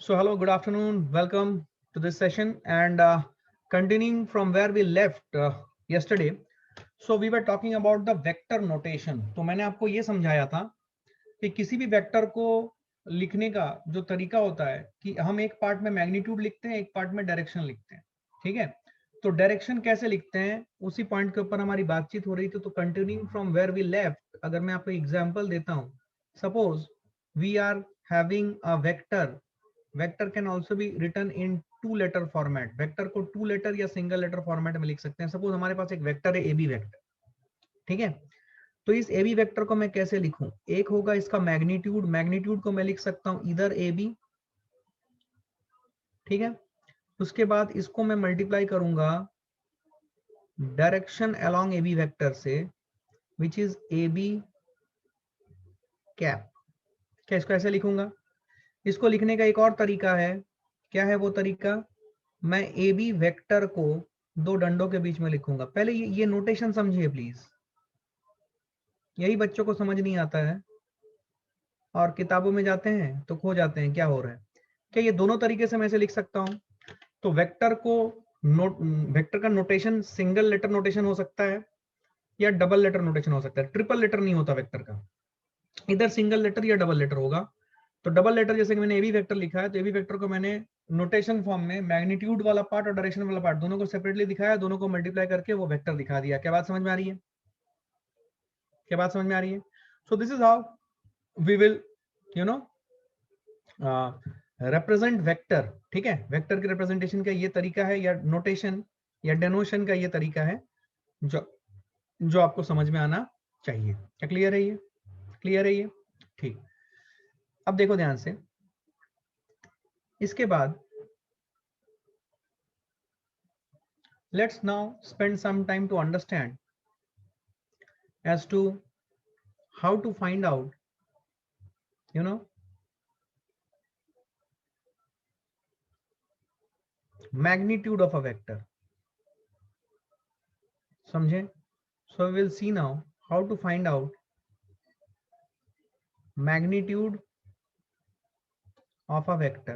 So hello, good afternoon. Welcome to this session and continuing from where we left yesterday. So we were talking about the vector notation. तो मैंने आपको ये समझाया था कि किसी भी वेक्टर को लिखने का जो तरीका होता है कि हम एक पार्ट में मैग्नीट्यूड लिखते हैं, एक पार्ट में डायरेक्शन लिखते हैं। ठीक है, तो डायरेक्शन कैसे लिखते हैं उसी पॉइंट के ऊपर हमारी बातचीत हो रही थी। तो continuing from where we left, अगर मैं आपको एग्जांपल देता हूं, suppose we are having a vector. Vector can also be written in two letter format. Vector को टू लेटर या सिंगल लेटर फॉर्मेट में लिख सकते हैं. सपोज हमारे पास एक वेक्टर है, ए बी वेक्टर. ठीक है, तो इस ए बी वेक्टर को मैं कैसे लिखूं? एक होगा इसका मैग्नीट्यूड. मैग्नीट्यूड को मैं लिख सकता हूं इधर ए बी. ठीक है, उसके बाद इसको मैं मल्टीप्लाई करूंगा direction along A B vector से, which is A B cap. क्या इसको ऐसे लिखूंगा? इसको लिखने का एक और तरीका है. क्या है वो तरीका? मैं ए बी वेक्टर को दो डंडों के बीच में लिखूंगा. पहले ये नोटेशन समझिए प्लीज. यही बच्चों को समझ नहीं आता है और किताबों में जाते हैं तो खो जाते हैं क्या हो रहा है. क्या ये दोनों तरीके से मैं इसे लिख सकता हूं? तो वेक्टर को वेक्टर का नोटेशन सिंगल लेटर नोटेशन हो सकता है या डबल लेटर नोटेशन हो सकता है. ट्रिपल लेटर नहीं होता वेक्टर का, इधर सिंगल लेटर या डबल लेटर होगा. तो डबल लेटर जैसे कि मैंने ए बी वेक्टर लिखा है, तो ए बी वेक्टर को मैंने नोटेशन फॉर्म में मैग्नीट्यूड वाला पार्ट और डायरेक्शन वाला पार्ट दोनों को सेपरेटली दिखाया, दोनों को मल्टीप्लाई करके वो वेक्टर दिखा दिया. क्या बात समझ में आ रही है? क्या बात समझ में आ रही है? So this is how we will represent vector. ठीक है, वेक्टर के रिप्रेजेंटेशन का ये तरीका है, या नोटेशन या डेनोशन का ये तरीका है जो आपको समझ में आना चाहिए. क्या क्लियर है ये? क्लियर है ये? ठीक. अब देखो ध्यान से, इसके बाद let's now spend some time to understand as to how to find out magnitude of a vector. समझे? So we will see now how to find out magnitude of a vector.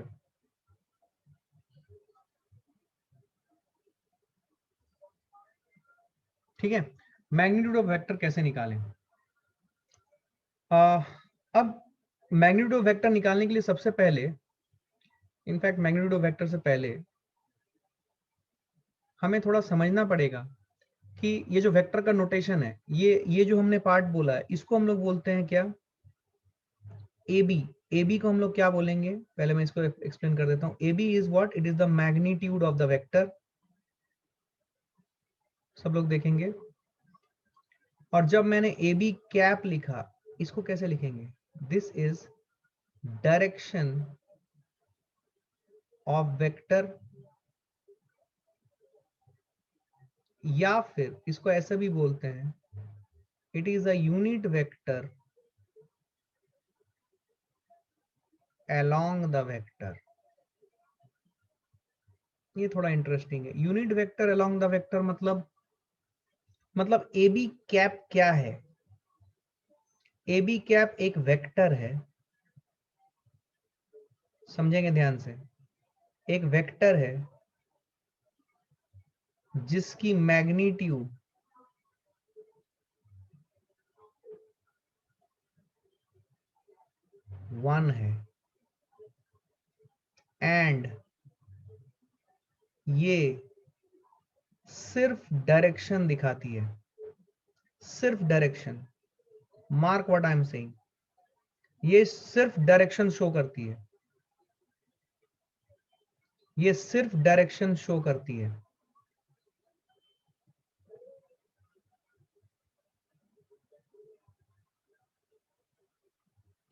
ठीक है, मैग्नीट्यूड ऑफ वेक्टर कैसे निकालें? अब magnitude of vector निकालने के लिए सबसे पहले, इनफैक्ट मैग्नीट्यूड ऑफ वेक्टर से पहले हमें थोड़ा समझना पड़ेगा कि ये जो वेक्टर का नोटेशन है, ये जो हमने पार्ट बोला है, इसको हम लोग बोलते हैं क्या? A B. ए बी को हम लोग क्या बोलेंगे? पहले मैं इसको एक्सप्लेन कर देता हूं. A B is what? It is the magnitude of the vector. सब लोग देखेंगे. और जब मैंने ए बी कैप लिखा, इसको कैसे लिखेंगे? This is direction of vector, या फिर इसको ऐसा भी बोलते हैं, it is a unit vector along the vector. ये थोड़ा इंटरेस्टिंग है. Unit vector along the vector मतलब ए बी कैप क्या है? ए बी कैप एक वेक्टर है. समझेंगे ध्यान से. एक वेक्टर है जिसकी मैग्नीट्यूड 1 है एंड ये सिर्फ डायरेक्शन दिखाती है. सिर्फ direction. Mark what I am saying. ये सिर्फ डायरेक्शन शो करती है. ये सिर्फ डायरेक्शन शो करती है.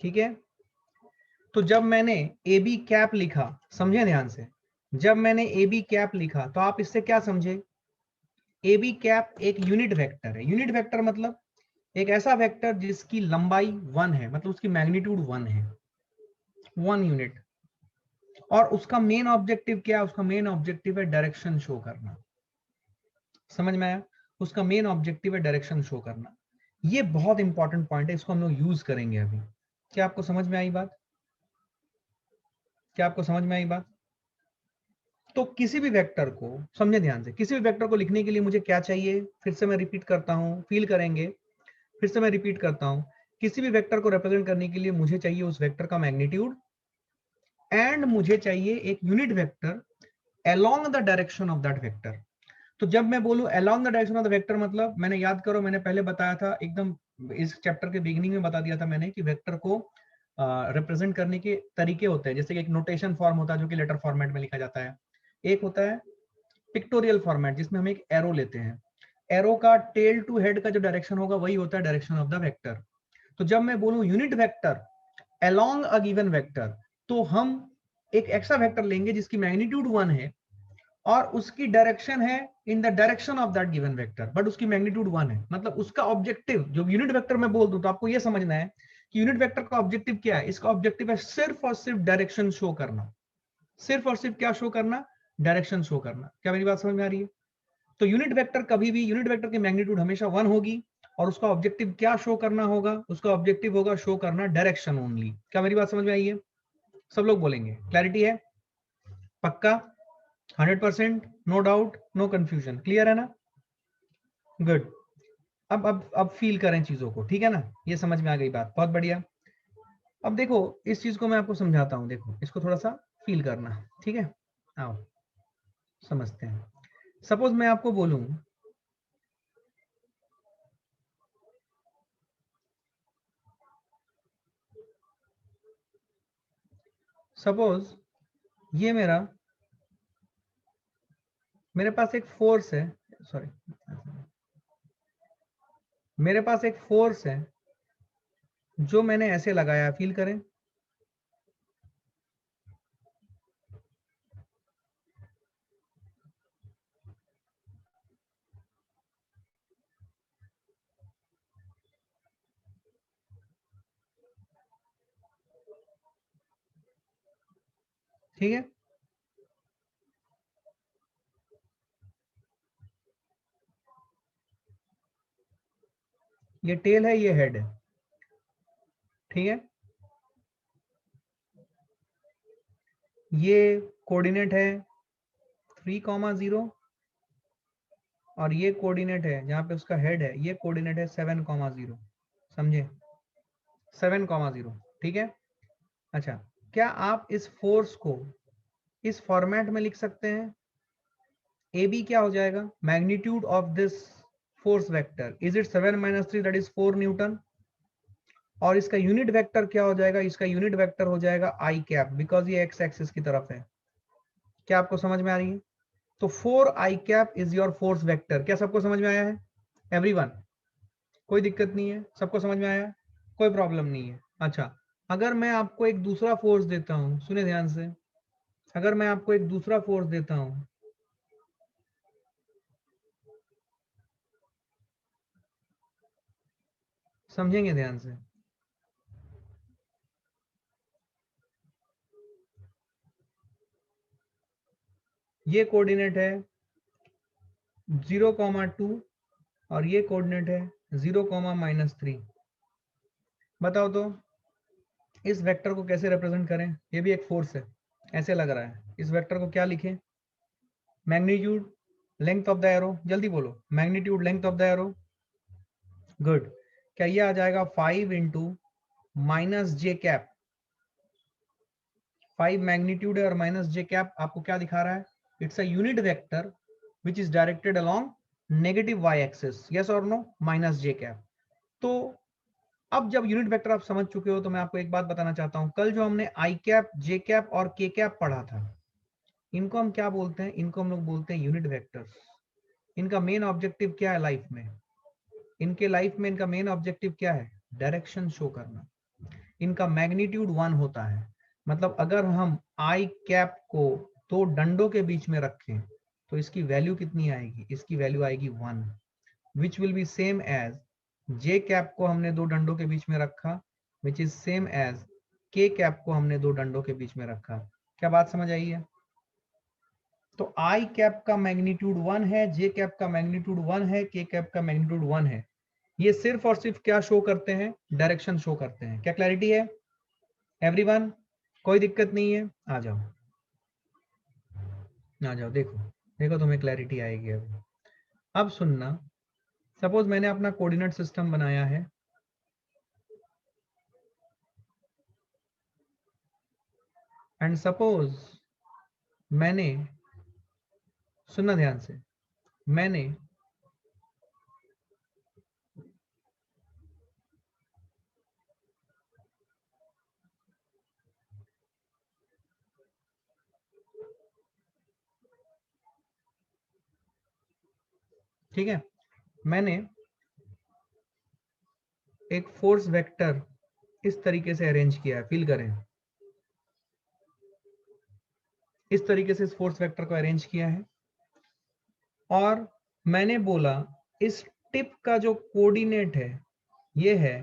ठीक है, तो जब मैंने ए बी कैप लिखा, समझे ध्यान से, जब मैंने ए बी कैप लिखा तो आप इससे क्या समझे? ए बी कैप एक यूनिट वेक्टर है. यूनिट वेक्टर मतलब एक ऐसा वेक्टर जिसकी लंबाई 1 है, मतलब उसकी मैग्नीट्यूड 1 है, 1 यूनिट. और उसका मेन ऑब्जेक्टिव क्या है? उसका मेन ऑब्जेक्टिव है डायरेक्शन शो करना. समझ में आया? उसका मेन ऑब्जेक्टिव है डायरेक्शन शो करना. ये बहुत इंपॉर्टेंट पॉइंट है, इसको हम लोग यूज करेंगे अभी. क्या आपको समझ में आई बात? क्या आपको समझ में आई बात? तो किसी भी वेक्टर को समझे ध्यान से, किसी भी वेक्टर को लिखने के लिए मुझे क्या चाहिए, फिर से मैं रिपीट करता हूं, फील करेंगे, फिर से मैं रिपीट करता हूं, किसी भी वेक्टर को रिप्रेजेंट करने के लिए मुझे चाहिए उस वेक्टर का मैग्नीट्यूड, एंड मुझे चाहिए एक unit vector along the direction of that vector. तो जब मैं बोलूं along the direction of the vector, मतलब मैंने याद करो, मैंने पहले बताया था एकदम इस चैप्टर के बिगिनिंग में बता दिया था मैंने कि वेक्टर को रिप्रेजेंट करने के तरीके होते हैं। जैसे कि एक नोटेशन फॉर्म होता है जो कि लेटर फॉर्मेट में लिखा जाता है, एक होता है पिक्टोरियल फॉर्मेट जिसमें हम एक एरो लेते हैं, एरो का टेल टू हेड का जो डायरेक्शन होगा वही होता है डायरेक्शन ऑफ द वेक्टर। तो जब मैं बोलूं unit vector along a given vector, तो हम एक ऐसा वेक्टर लेंगे जिसकी मैग्नीट्यूड 1 है और उसकी डायरेक्शन है in the direction of that given vector, but उसकी मैग्नीट्यूड 1 है। मतलब उसका ऑब्जेक्टिव, जो यूनिट वेक्टर मैं बोल दूं तो आपको यह समझना है कि यूनिट वेक्टर का ऑब्जेक्टिव क्या है। इसका ऑब्जेक्टिव है सिर्फ और सिर्फ डायरेक्शन शो करना, सिर्फ और सिर्फ क्या शो करना, डायरेक्शन शो करना। क्या मेरी बात समझ में आ रही है? तो यूनिट वेक्टर कभी भी, यूनिट वेक्टर की मैग्नीट्यूड हमेशा 1 होगी और उसका ऑब्जेक्टिव क्या शो करना होगा, उसका ऑब्जेक्टिव होगा शो करना डायरेक्शन ओनली। क्या मेरी बात समझ में आई है? सब लोग बोलेंगे, क्लैरिटी है? पक्का? 100%? No doubt, no confusion, clear है ना? गुड। अब फील करें चीजों को, ठीक है ना? ये समझ में आ गई बात, बहुत बढ़िया। अब देखो इस चीज को मैं आपको समझाता हूं, देखो इसको थोड़ा सा फील करना, ठीक है? आओ समझते हैं। सपोज मैं आपको बोलूं, सपोज ये मेरे पास एक फोर्स है, सॉरी, मेरे पास एक फोर्स है जो मैंने ऐसे लगाया, फील करें। ठीक है, ये टेल है, ये हेड है, ठीक है। ये कोऑर्डिनेट है 3,0 और ये कोऑर्डिनेट है जहां पे उसका हेड है, ये कोऑर्डिनेट है 7,0, समझे? 7,0, ठीक है। अच्छा, क्या आप इस फोर्स को इस फॉर्मेट में लिख सकते हैं? ए बी क्या हो जाएगा, magnitude of this force vector, is it 7 - 3 that is 4 Newton. और इसका यूनिट वेक्टर क्या हो जाएगा, इसका यूनिट वेक्टर हो जाएगा आई कैप, बिकॉज ये एक्स एक्सिस की तरफ है। क्या आपको समझ में आ रही है? तो 4 i cap is your force vector. क्या सबको समझ में आया है? एवरीवन, कोई दिक्कत नहीं है? सबको समझ में आया है? कोई प्रॉब्लम नहीं है? अच्छा, अगर मैं आपको एक दूसरा फोर्स देता हूं, सुने ध्यान से, अगर मैं आपको एक दूसरा फोर्स देता हूं, समझेंगे ध्यान से, ये कोऑर्डिनेट है 0,2 और ये कोऑर्डिनेट है 0,-3। बताओ तो इस वेक्टर को कैसे रिप्रेजेंट करें? ये भी एक फोर्स है, ऐसे लग रहा है। इस वेक्टर को क्या लिखें? Magnitude length of the arrow, जल्दी बोलो, magnitude length of the arrow. Good. क्या ये आ जाएगा 5 into minus j cap? 5 magnitude है और माइनस जे कैप आपको क्या दिखा रहा है? It's a unit vector which is directed along negative y axis, yes और नो, माइनस जे कैप। तो अब जब यूनिट वेक्टर आप समझ चुके हो तो मैं आपको एक बात बताना चाहता हूं। कल जो हमने आई कैप, जे कैप और के कैप पढ़ा था, इनको हम क्या बोलते हैं? इनको हम लोग बोलते हैं यूनिट वेक्टर्स। इनका मेन ऑब्जेक्टिव क्या है लाइफ में? इनके लाइफ में इनका मेन ऑब्जेक्टिव क्या है? डायरेक्शन शो करना। इनका मैग्नीट्यूड 1 होता है। मतलब अगर हम आई कैप को दो डंडों के बीच में रखें तो इसकी वैल्यू कितनी आएगी? इसकी वैल्यू आएगी 1, which will be same as j cap को हमने दो डंडों के बीच में रखा, which is same as k cap को हमने दो डंडों के बीच में रखा। क्या बात समझ आई है? तो आई कैप का मैग्नीट्यूड 1 है, जे कैप का मैग्नीट्यूड 1 है, के कैप का मैग्नीट्यूड 1 है। ये सिर्फ और सिर्फ क्या शो करते हैं? डायरेक्शन शो करते हैं। क्या क्लैरिटी है एवरीवन? कोई दिक्कत नहीं है, आ जाओ आ जाओ, देखो देखो तुम्हें क्लैरिटी आएगी अभी। अब सुनना, सपोज मैंने अपना कोऑर्डिनेट सिस्टम बनाया है, एंड सपोज मैंने, सुनना ध्यान से, मैंने ठीक है, मैंने एक फोर्स वेक्टर इस तरीके से अरेंज किया है, फील करें, इस तरीके से इस फोर्स वेक्टर को अरेंज किया है, और मैंने बोला इस टिप का जो कोऑर्डिनेट है ये है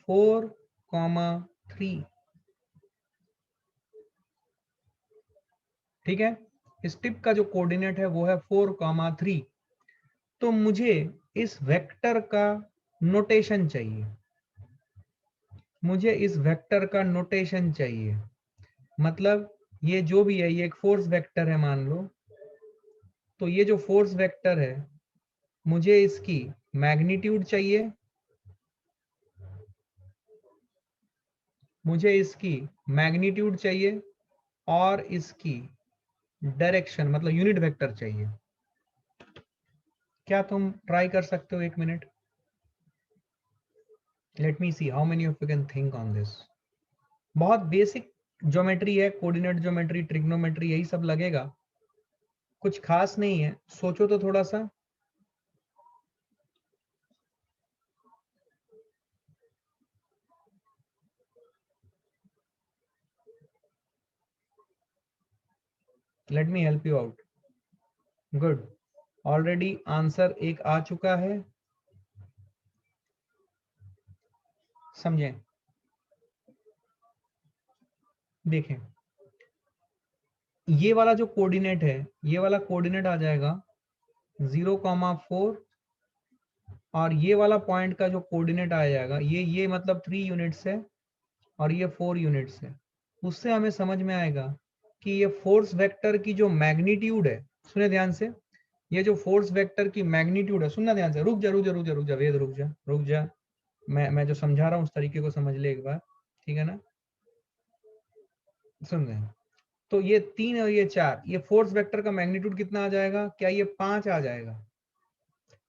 4,3, ठीक है, इस टिप का जो कोऑर्डिनेट है वो है 4,3। तो मुझे इस वेक्टर का नोटेशन चाहिए, मुझे इस वेक्टर का नोटेशन चाहिए, मतलब ये जो भी है, ये एक फोर्स वेक्टर है मान लो, तो ये जो फोर्स वेक्टर है मुझे इसकी मैग्नीट्यूड चाहिए, मुझे इसकी मैग्नीट्यूड चाहिए, और इसकी डायरेक्शन मतलब यूनिट वेक्टर चाहिए। क्या तुम ट्राई कर सकते हो 1 minute? Let me see how many of you can think on this. बहुत बेसिक ज्योमेट्री है, कोऑर्डिनेट ज्योमेट्री, ट्रिग्नोमेट्री, यही सब लगेगा, कुछ खास नहीं है, सोचो तो थोड़ा सा। Let me help you out. Good, already answer एक आ चुका है, समझें? देखें, ये वाला जो कोऑर्डिनेट है, ये वाला कोऑर्डिनेट आ जाएगा 0,4, और ये वाला पॉइंट का जो कोऑर्डिनेट आ जाएगा, ये मतलब 3 यूनिट्स है और ये 4 यूनिट्स है। उससे हमें समझ में आएगा कि ये फोर्स वेक्टर की जो मैग्नीट्यूड है, सुने ध्यान से, ये जो फोर्स वेक्टर की मैग्नीट्यूड है, सुनना ध्यान से, रुक जा रुक जा रुक जा रुक जा वेद, रुक जा रुक जा, मैं जो समझा रहा हूँ उस तरीके को समझ ले एक बार, ठीक है ना? सुन रहे हैं? तो ये 3 और ये 4, ये फोर्स वेक्टर का मैग्नीट्यूड कितना आ जाएगा? क्या ये 5 आ जाएगा?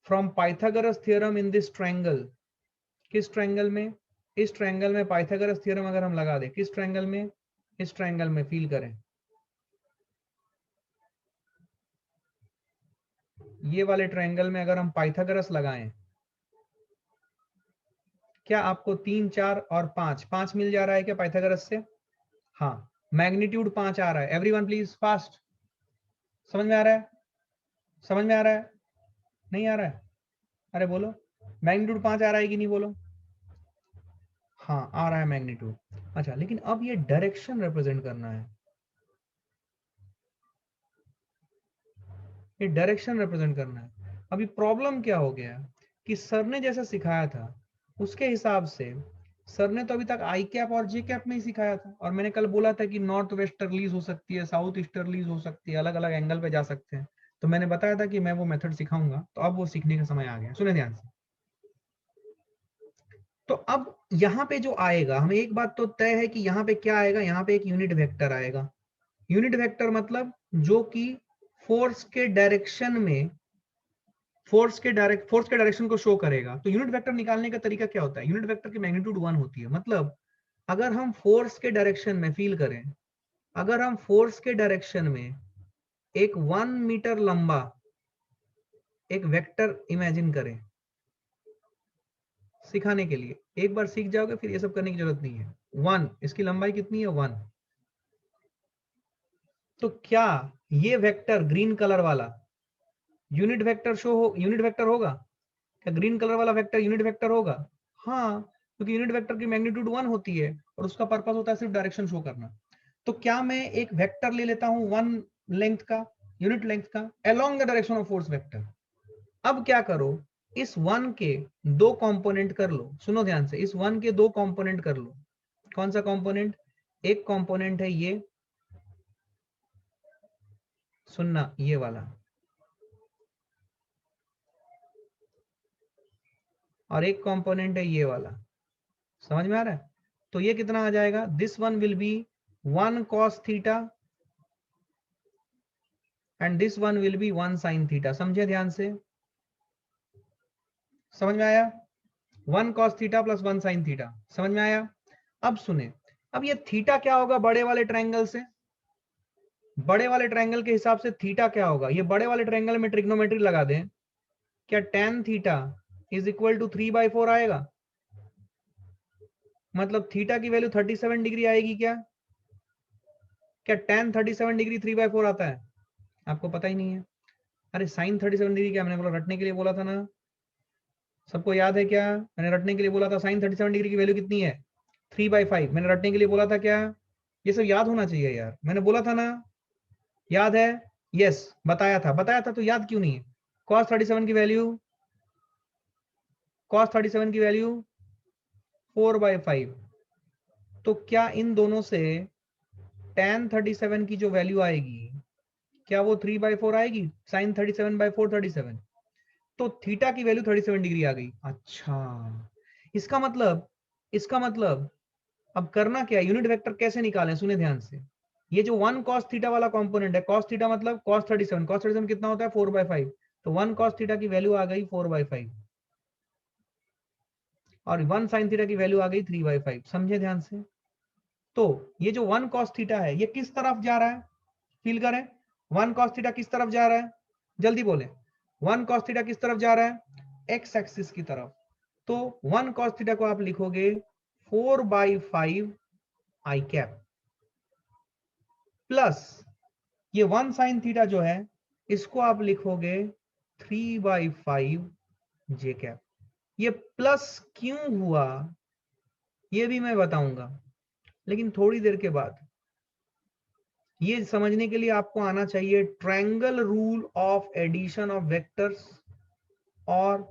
From Pythagoras theorem in this triangle, किस ट्रायंगल में? इस ट्रायंगल में पाइथागोरस थ्योरम अगर हम लगा दें, किस ट्रायंगल में? इस ट्रायंगल में, फील करें, ये वाले ट्रायंगल में अगर हम पाइथागोरस लगाएं, क्या आपको 3, 4 और 5, 5 मिल जा रहा है क्या पाइथागोरस से? हाँ, मैग्नीट्यूड 5 आ रहा है। एवरीवन प्लीज फास्ट, समझ में आ रहा है? समझ में आ रहा है? नहीं आ रहा है? अरे बोलो, मैग्नीट्यूड 5 आ रहा है कि नहीं, बोलो। हाँ आ रहा है मैग्नीट्यूड। अच्छा, लेकिन अब ये डायरेक्शन रिप्रेजेंट करना है, ये डायरेक्शन रिप्रेजेंट करना है। अभी प्रॉब्लम क्या हो गया कि सर ने जैसा सिखाया था उसके हिसाब से, सर ने तो अभी तक आई कैप और जे कैप में ही सिखाया था, और मैंने कल बोला था कि नॉर्थ वेस्टर्लीज हो सकती है, साउथ ईस्टर्लीज हो सकती है, अलग अलग एंगल पे जा सकते हैं। तो मैंने बताया था कि मैं वो मेथड सिखाऊंगा, तो अब वो सीखने का समय आ गया, सुने ध्यान से। तो अब यहाँ पे जो आएगा, हमें एक बात तो तय है कि यहाँ पे क्या आएगा, यहाँ पे एक यूनिट वेक्टर आएगा। यूनिट वेक्टर मतलब जो कि फोर्स के डायरेक्शन में, फोर्स के डायरेक्शन को शो करेगा। तो यूनिट वेक्टर निकालने का तरीका क्या होता है? यूनिट वेक्टर की मैग्नीट्यूड 1 होती है, मतलब अगर हम फोर्स के डायरेक्शन में, फील करें, अगर हम फोर्स के डायरेक्शन में एक 1 मीटर लंबा एक वेक्टर इमेजिन करें, सिखाने के लिए, एक बार सीख जाओगे फिर ये सब करने की जरूरत नहीं है। 1, इसकी लंबाई कितनी है? 1। तो क्या ये वेक्टर ग्रीन कलर वाला यूनिट वेक्टर यूनिट वेक्टर होगा? क्या ग्रीन कलर वाला वेक्टर यूनिट वेक्टर होगा? हाँ, क्योंकि यूनिट वेक्टर की मैग्नीट्यूड 1 होती है और उसका पर्पस होता है सिर्फ डायरेक्शन शो करना। तो क्या मैं एक वेक्टर ले लेता हूं 1 लेंथ का, यूनिट लेंथ का, along the direction of force vector. अब क्या करो, इस 1 के 2 कंपोनेंट कर लो, सुनो ध्यान से, इस 1 के 2 कंपोनेंट कर लो। कौन सा कंपोनेंट? एक कंपोनेंट है ये, सुनना, ये वाला, और एक कंपोनेंट है ये वाला। समझ में आ रहा है? तो ये कितना आ जाएगा, this one will be 1 cos theta and this one will be 1 sin theta. समझे ध्यान से? समझ में आया? 1 cos theta plus 1 sin theta. समझ में आया? अब सुने, अब ये थीटा क्या होगा बड़े वाले ट्रायंगल से? बड़े वाले ट्रायंगल के हिसाब से थीटा क्या होगा? ये बड़े वाले ट्रायंगल में ट्रिग्नोमेट्री लगा दें, क्या tan theta is equal to 3/4 आएगा? मतलब थीटा की वैल्यू 37 डिग्री आएगी क्या? क्या tan 37 डिग्री 3/4 आता है? आपको पता ही नहीं है। अरे साइन 37 डिग्री क्या, मैंने बोला रटने के लिए बोला था ना, सबको याद है क्या? मैंने रटने के लिए बोला था साइन 37 डिग्री की वैल्यू कितनी है? 3/5। मैंने रटने के लिए बोला था क्या? ये सब याद होना चाहिए यार, मैंने बोला था ना, याद है? यस, बताया था तो याद क्यों नहीं है? cos 37 की वैल्यू, cos 37 की वैल्यू 4/5। तो क्या इन दोनों से tan 37 की जो वैल्यू आएगी, क्या वो 3/4 आएगी? sin 37/4 37। तो थीटा की वैल्यू 37 डिग्री आ गई। अच्छा, इसका मतलब अब करना क्या है, यूनिट वेक्टर कैसे निकालें? सुने ध्यान से, ये जो 1 cos थीटा वाला कंपोनेंट है, cos थीटा मतलब cos 37, cos 37 कितना होता है? 4/5। तो 1 cos थीटा की वैल्यू आ गई 4/5 और 1 sin थीटा की वैल्यू आ गई 3/5। समझे ध्यान से? तो ये जो 1 cos थीटा है ये किस तरफ जा रहा है? फील करें, 1 cos थीटा किस तरफ जा रहा है? जल्दी बोले, 1 cos थीटा किस तरफ जा रहा है? एक्स एक्सिस की तरफ। तो 1 cos थीटा को आप लिखोगे 4/5 आई कैप प्लस ये 1 sin थीटा जो है इसको आप लिखोगे 3/5 जे कैप। ये प्लस क्यों हुआ ये भी मैं बताऊंगा, लेकिन थोड़ी देर के बाद। ये समझने के लिए आपको आना चाहिए triangle rule of addition of vectors और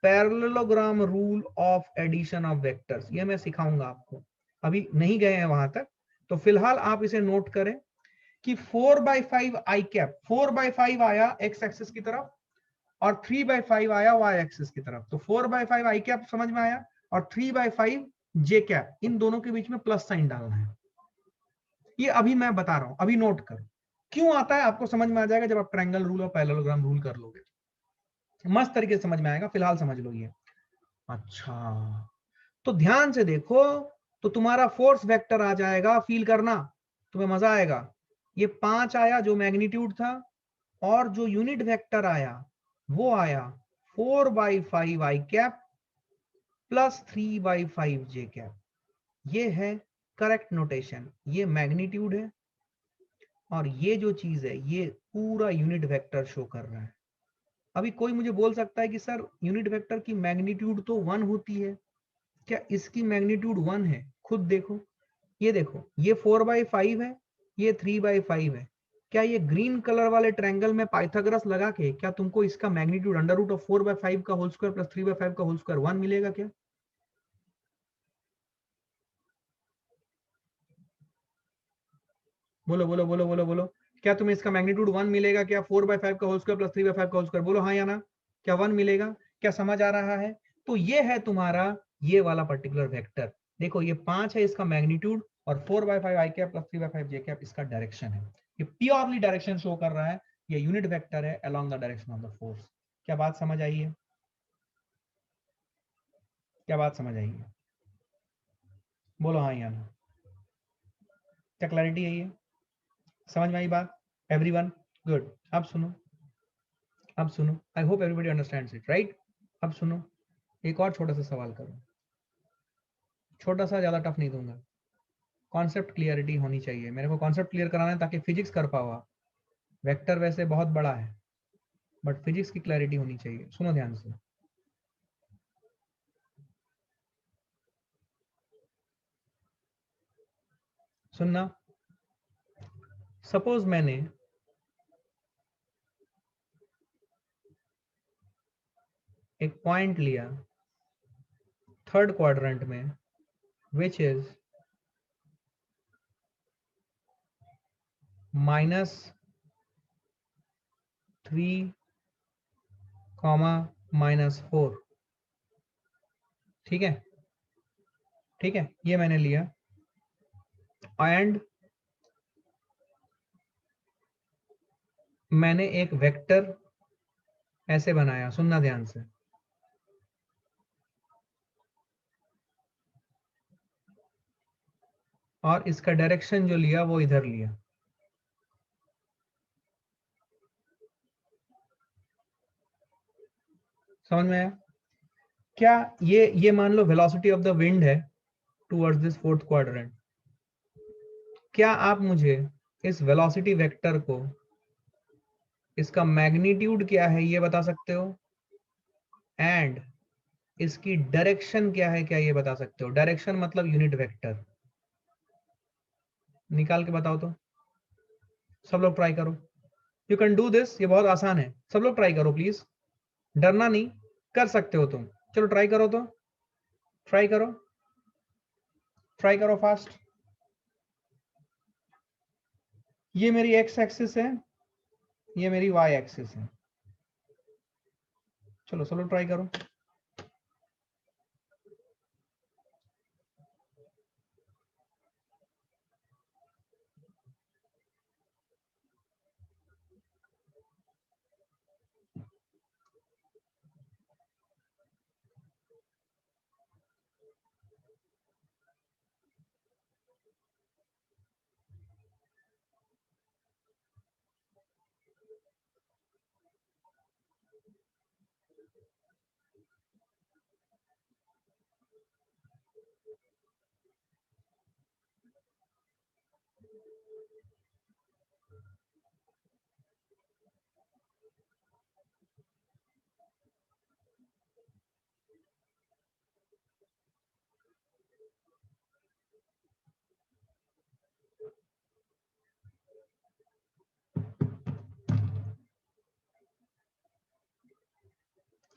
parallelogram rule of addition of vectors. ये मैं सिखाऊंगा आपको, अभी नहीं गए हैं वहां तक, तो फिलहाल आप इसे नोट करें कि 4/5 आई कैप, 4/5 आया एक्स एक्सिस की तरफ और 3/5 आया वाई एक्सिस की तरफ। तो 4/5 आई कैप समझ में आया और 3/5 जे कैप, इन दोनों के बीच में प्लस साइन डालना है। ये अभी मैं बता रहा हूं, अभी नोट करो क्यों आता है, आपको समझ में आ जाएगा जब आप ट्रायंगल रूल और पैरेललोग्राम रूल कर लोगे, मस्त तरीके से समझ में आएगा। फिलहाल समझ लो ये। अच्छा, तो ध्यान से देखो, तो तुम्हारा फोर्स वेक्टर आ जाएगा, फील करना, तुम्हें मजा आएगा। ये 5 आया जो मैग्नीट्यूड था, और जो यूनिट वेक्टर आया वो आया 4/5 आई कैप प्लस 3/5 जे कैप। ये है करेक्ट नोटेशन। ये मैग्नीट्यूड है और ये जो चीज है ये पूरा यूनिट वेक्टर शो कर रहा है। अभी कोई मुझे बोल सकता है कि सर यूनिट वेक्टर की मैग्नीट्यूड तो 1 होती है, क्या इसकी मैग्नीट्यूड 1 है? खुद देखो, ये देखो, ये 4/5 है, ये 3/5 है। क्या ये ग्रीन कलर वाले ट्रायंगल में पाइथागोरस लगा के क्या तुमको इसका मैग्नीट्यूड √4/5 का होल स्क्वायर प्लस 3/5 का होल स्क्वायर 1 मिलेगा क्या? बोलो बोलो बोलो बोलो बोलो, क्या तुम्हें इसका मैग्नीट्यूड 1 मिलेगा क्या? 4/5 का होल स्क्वायर प्लस 3/5 का होल स्क्वायर, बोलो हाँ या ना, क्या 1 मिलेगा? क्या समझ आ रहा है? तो ये है तुम्हारा ये वाला पर्टिकुलर वेक्टर। देखो ये 5 है इसका मैग्नीट्यूड और 4/5 आई कैप प्लस 3/5 जे कैप इसका डायरेक्शन है। ये प्योरली डायरेक्शन शो कर रहा है, ये यूनिट वेक्टर है along the direction of the force. क्या बात समझ आई है? क्या बात समझ आई है? बोलो हाँ या ना। क्या क्लैरिटी है ये? समझ में आई बात एवरीवन? गुड। अब सुनो, अब सुनो, I hope everybody understands it, right? अब सुनो, एक और छोटा सा सवाल करो, छोटा सा, ज्यादा टफ नहीं दूंगा। कॉन्सेप्ट क्लियरिटी होनी चाहिए, मेरे को कॉन्सेप्ट क्लियर कराना है ताकि फिजिक्स कर पाओ आप। वेक्टर वैसे बहुत बड़ा है बट फिजिक्स की क्लैरिटी होनी चाहिए। सुनो ध्यान से, सुनना। सपोज मैंने एक पॉइंट लिया थर्ड क्वाड्रेंट में विच इज -3, -4। ठीक है, ठीक है, ये मैंने लिया। एंड मैंने एक वेक्टर ऐसे बनाया, सुनना ध्यान से। और इसका डायरेक्शन जो लिया वो इधर लिया। समझ में आया? क्या ये मान लो वेलोसिटी ऑफ द विंड है टुवर्ड्स दिस फोर्थ क्वाड्रेंट। क्या आप मुझे इस वेलोसिटी वेक्टर को, इसका मैग्नीट्यूड क्या है ये बता सकते हो? एंड इसकी डायरेक्शन क्या है, क्या ये बता सकते हो? डायरेक्शन मतलब यूनिट वेक्टर। निकाल के बताओ तो। सब लोग ट्राई करो, यू कैन डू दिस, ये बहुत आसान है। सब लोग ट्राई करो प्लीज, डरना नहीं, कर सकते हो तुम। चलो ट्राई करो तो, ट्राई करो, ट्राई करो फास्ट। ये मेरी एक्स एक्सिस है, ये मेरी वाई एक्सिस है। चलो सब लोग ट्राई करो।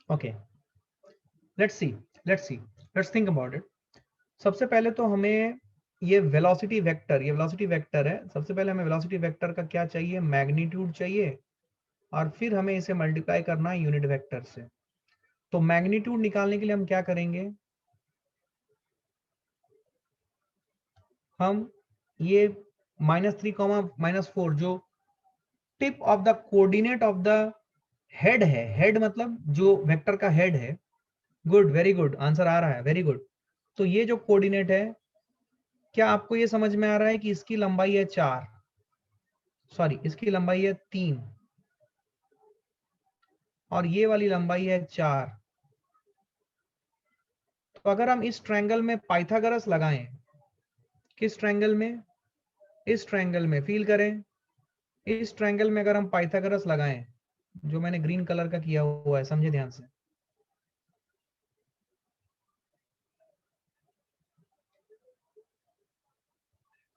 Okay, let's see, let's see, let's think about it. सबसे पहले तो हमें ये वेलोसिटी वेक्टर, ये वेलोसिटी वेक्टर है। सबसे पहले हमें वेलोसिटी वेक्टर का क्या चाहिए? मैग्नीट्यूड चाहिए, और फिर हमें इसे मल्टीप्लाई करना है यूनिट वेक्टर से। तो मैग्नीट्यूड निकालने के लिए हम क्या करेंगे? हम ये -3, -4 जो tip of the coordinate of the head है, हेड मतलब जो वेक्टर का हेड है। गुड, वेरी गुड, आंसर आ रहा है, वेरी गुड। तो ये जो कोऑर्डिनेट है, क्या आपको ये समझ में आ रहा है कि इसकी लंबाई है 4, सॉरी इसकी लंबाई है 3, और ये वाली लंबाई है 4। तो अगर हम इस ट्रायंगल में पाइथागोरस लगाएं, किस ट्रायंगल में? इस ट्रायंगल में, फील करें, इस ट्रायंगल में अगर हम पाइथागोरस लगाएं, जो मैंने ग्रीन कलर का किया हुआ है, समझे ध्यान से।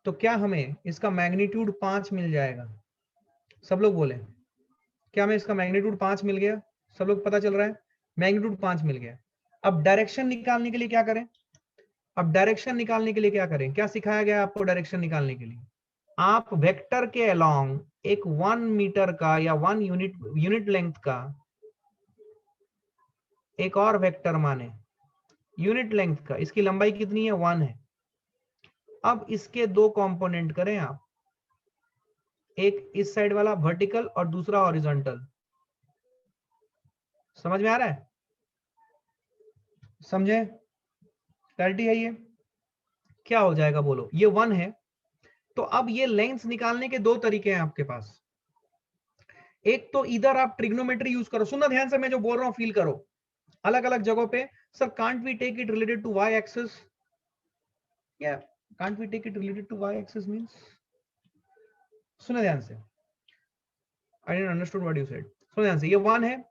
तो क्या हमें इसका मैग्नीट्यूड 5 मिल जाएगा? सब लोग बोले, क्या हमें इसका मैग्नीट्यूड 5 मिल गया? सब लोग पता चल रहा है, मैग्नीट्यूड 5 मिल गया। अब डायरेक्शन निकालने के लिए क्या करें? अब डायरेक्शन निकालने के लिए क्या करें? क्या सिखाया गया आपको डायरेक्शन निकालने के लिए? आप वेक्टर के अलोंग एक 1 मीटर का या 1 यूनिट लेंथ का एक और वेक्टर माने, यूनिट लेंथ का, इसकी लंबाई कितनी है? 1 है। अब इसके दो कंपोनेंट करें आप, एक इस साइड वाला वर्टिकल और दूसरा हॉरिजॉन्टल। समझ में आ रहा है? समझे? क्लैरिटी है? ये क्या हो जाएगा बोलो? ये 1 है। तो अब ये लेंथ निकालने के दो तरीके हैं आपके पास। एक तो इधर आप ट्रिग्नोमेट्री यूज करो, सुनना ध्यान से, मैं जो बोल रहा हूं फील करो। अलग अलग जगहों पे, sir can't we take it related to Y axis? या can't we take it related to Y axis means, सुनो ध्यान से, I didn't understood what you said. सुनो ध्यान से, ये 1 है।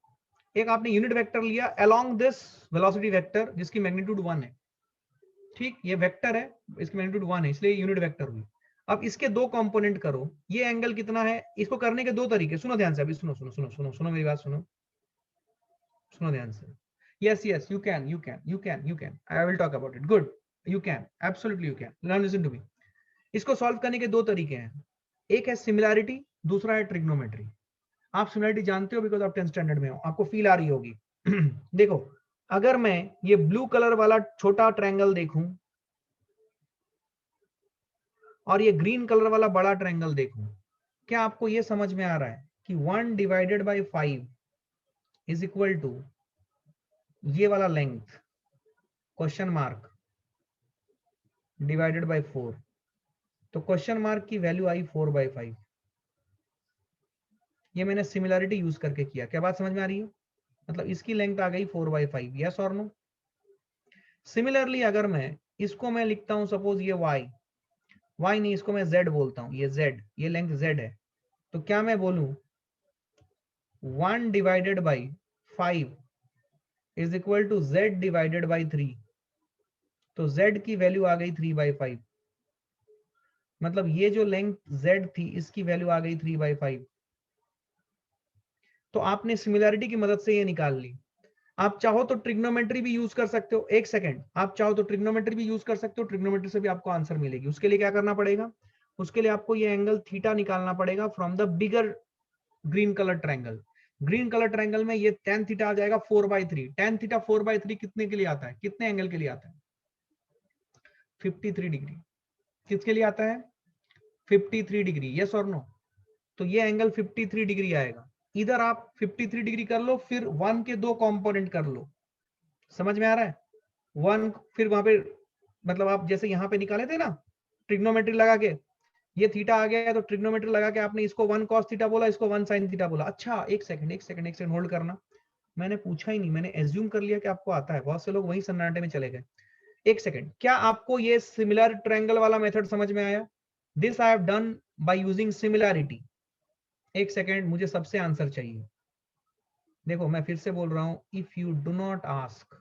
एक आपने यूनिट वेक्टर लिया अलोंग दिस वेलोसिटी वेक्टर, जिसकी मैग्नीट्यूड 1 है। ठीक, ये वेक्टर है, इसकी मैग्नीट्यूड 1 है, इसलिए यूनिट वेक्टर हुई। अब इसके दो कंपोनेंट करो, ये एंगल कितना है? इसको करने के दो तरीके, सुनो ध्यान से, अभी सुनो सुनो सुनो सुनो सुनो मेरी बात सुनो, सुनो ध्यान से। Yes yes, you can, you can, you can, you can, I will talk about it. Good, you can, absolutely you can. Now listen to me. इसको सॉल्व करने के दो तरीके हैं। एक है सिमिलैरिटी, दूसरा है ट्रिग्नोमेट्री। आप सिमिलैरिटी जानते हो बिकॉज आप 10th स्टैंडर्ड में हो, आपको फील आ रही होगी। देखो, अगर मैं ये ब्लू कलर वाला छोटा ट्रायंगल देखूं और ये ग्रीन कलर वाला बड़ा ट्रायंगल देखूं, क्या आपको ये समझ में आ रहा है कि 1 divided by 5 is equal to ये वाला length question mark divided by 4? तो क्वेश्चन मार्क की वैल्यू आई 4/5। ये मैंने सिमिलैरिटी यूज करके किया। क्या बात समझ में आ रही है? मतलब इसकी लेंथ आ गई 4/5, यस और नो? सिमिलरली अगर मैं इसको मैं लिखता हूं, सपोज ये y नहीं, इसको मैं z बोलता हूं, ये z, ये लेंथ z है, तो क्या मैं बोलूं 1 divided by 5 is equal to z divided by 3? तो z की वैल्यू आ गई 3/5। मतलब ये जो लेंथ z थी इसकी वैल्यू आ गई 3/5। तो आपने सिमिलैरिटी की मदद से ये निकाल ली। आप चाहो तो ट्रिग्नोमेट्री भी यूज कर सकते हो। एक सेकंड, आप चाहो तो ट्रिग्नोमेट्री भी यूज कर सकते हो, ट्रिग्नोमेट्री से भी आपको आंसर मिलेगी। उसके लिए क्या करना पड़ेगा? उसके लिए आपको ये एंगल थीटा निकालना पड़ेगा from the bigger green colour triangle. Green colour triangle में ये tan थीटा आ जाएगा 4/3। tan थीटा 4/3 कितने के लिए आता है? कितने एंगल के लिए आता है? 53 डिग्री। किसके लिए आता है? 53 डिग्री, यस और नो? तो ये एंगल 53 डिग्री आएगा। इधर आप 53 डिग्री कर लो, फिर 1 के 2 कंपोनेंट कर लो। समझ में आ रहा है? 1 फिर वहां पे, मतलब आप जैसे यहां पे निकाले थे ना ट्रिग्नोमेट्री लगा के, ये थीटा आ गया, तो ट्रिग्नोमेट्री लगा के आपने इसको 1 cos थीटा बोला, इसको 1 sin थीटा बोला। अच्छा, एक सेकंड होल्ड करना। मैंने पूछा ही नहीं, मैंने एज्यूम कर लिया कि आपको आता है। बहुत से लोग वही सन्नाटे में चले गए। एक सेकंड, क्या आपको ये सिमिलर ट्रायंगल वाला मेथड समझ में आया? This I have done by using similarity. एक सेकंड, मुझे सबसे आंसर चाहिए। देखो, मैं फिर से बोल रहा हूं, if you do not ask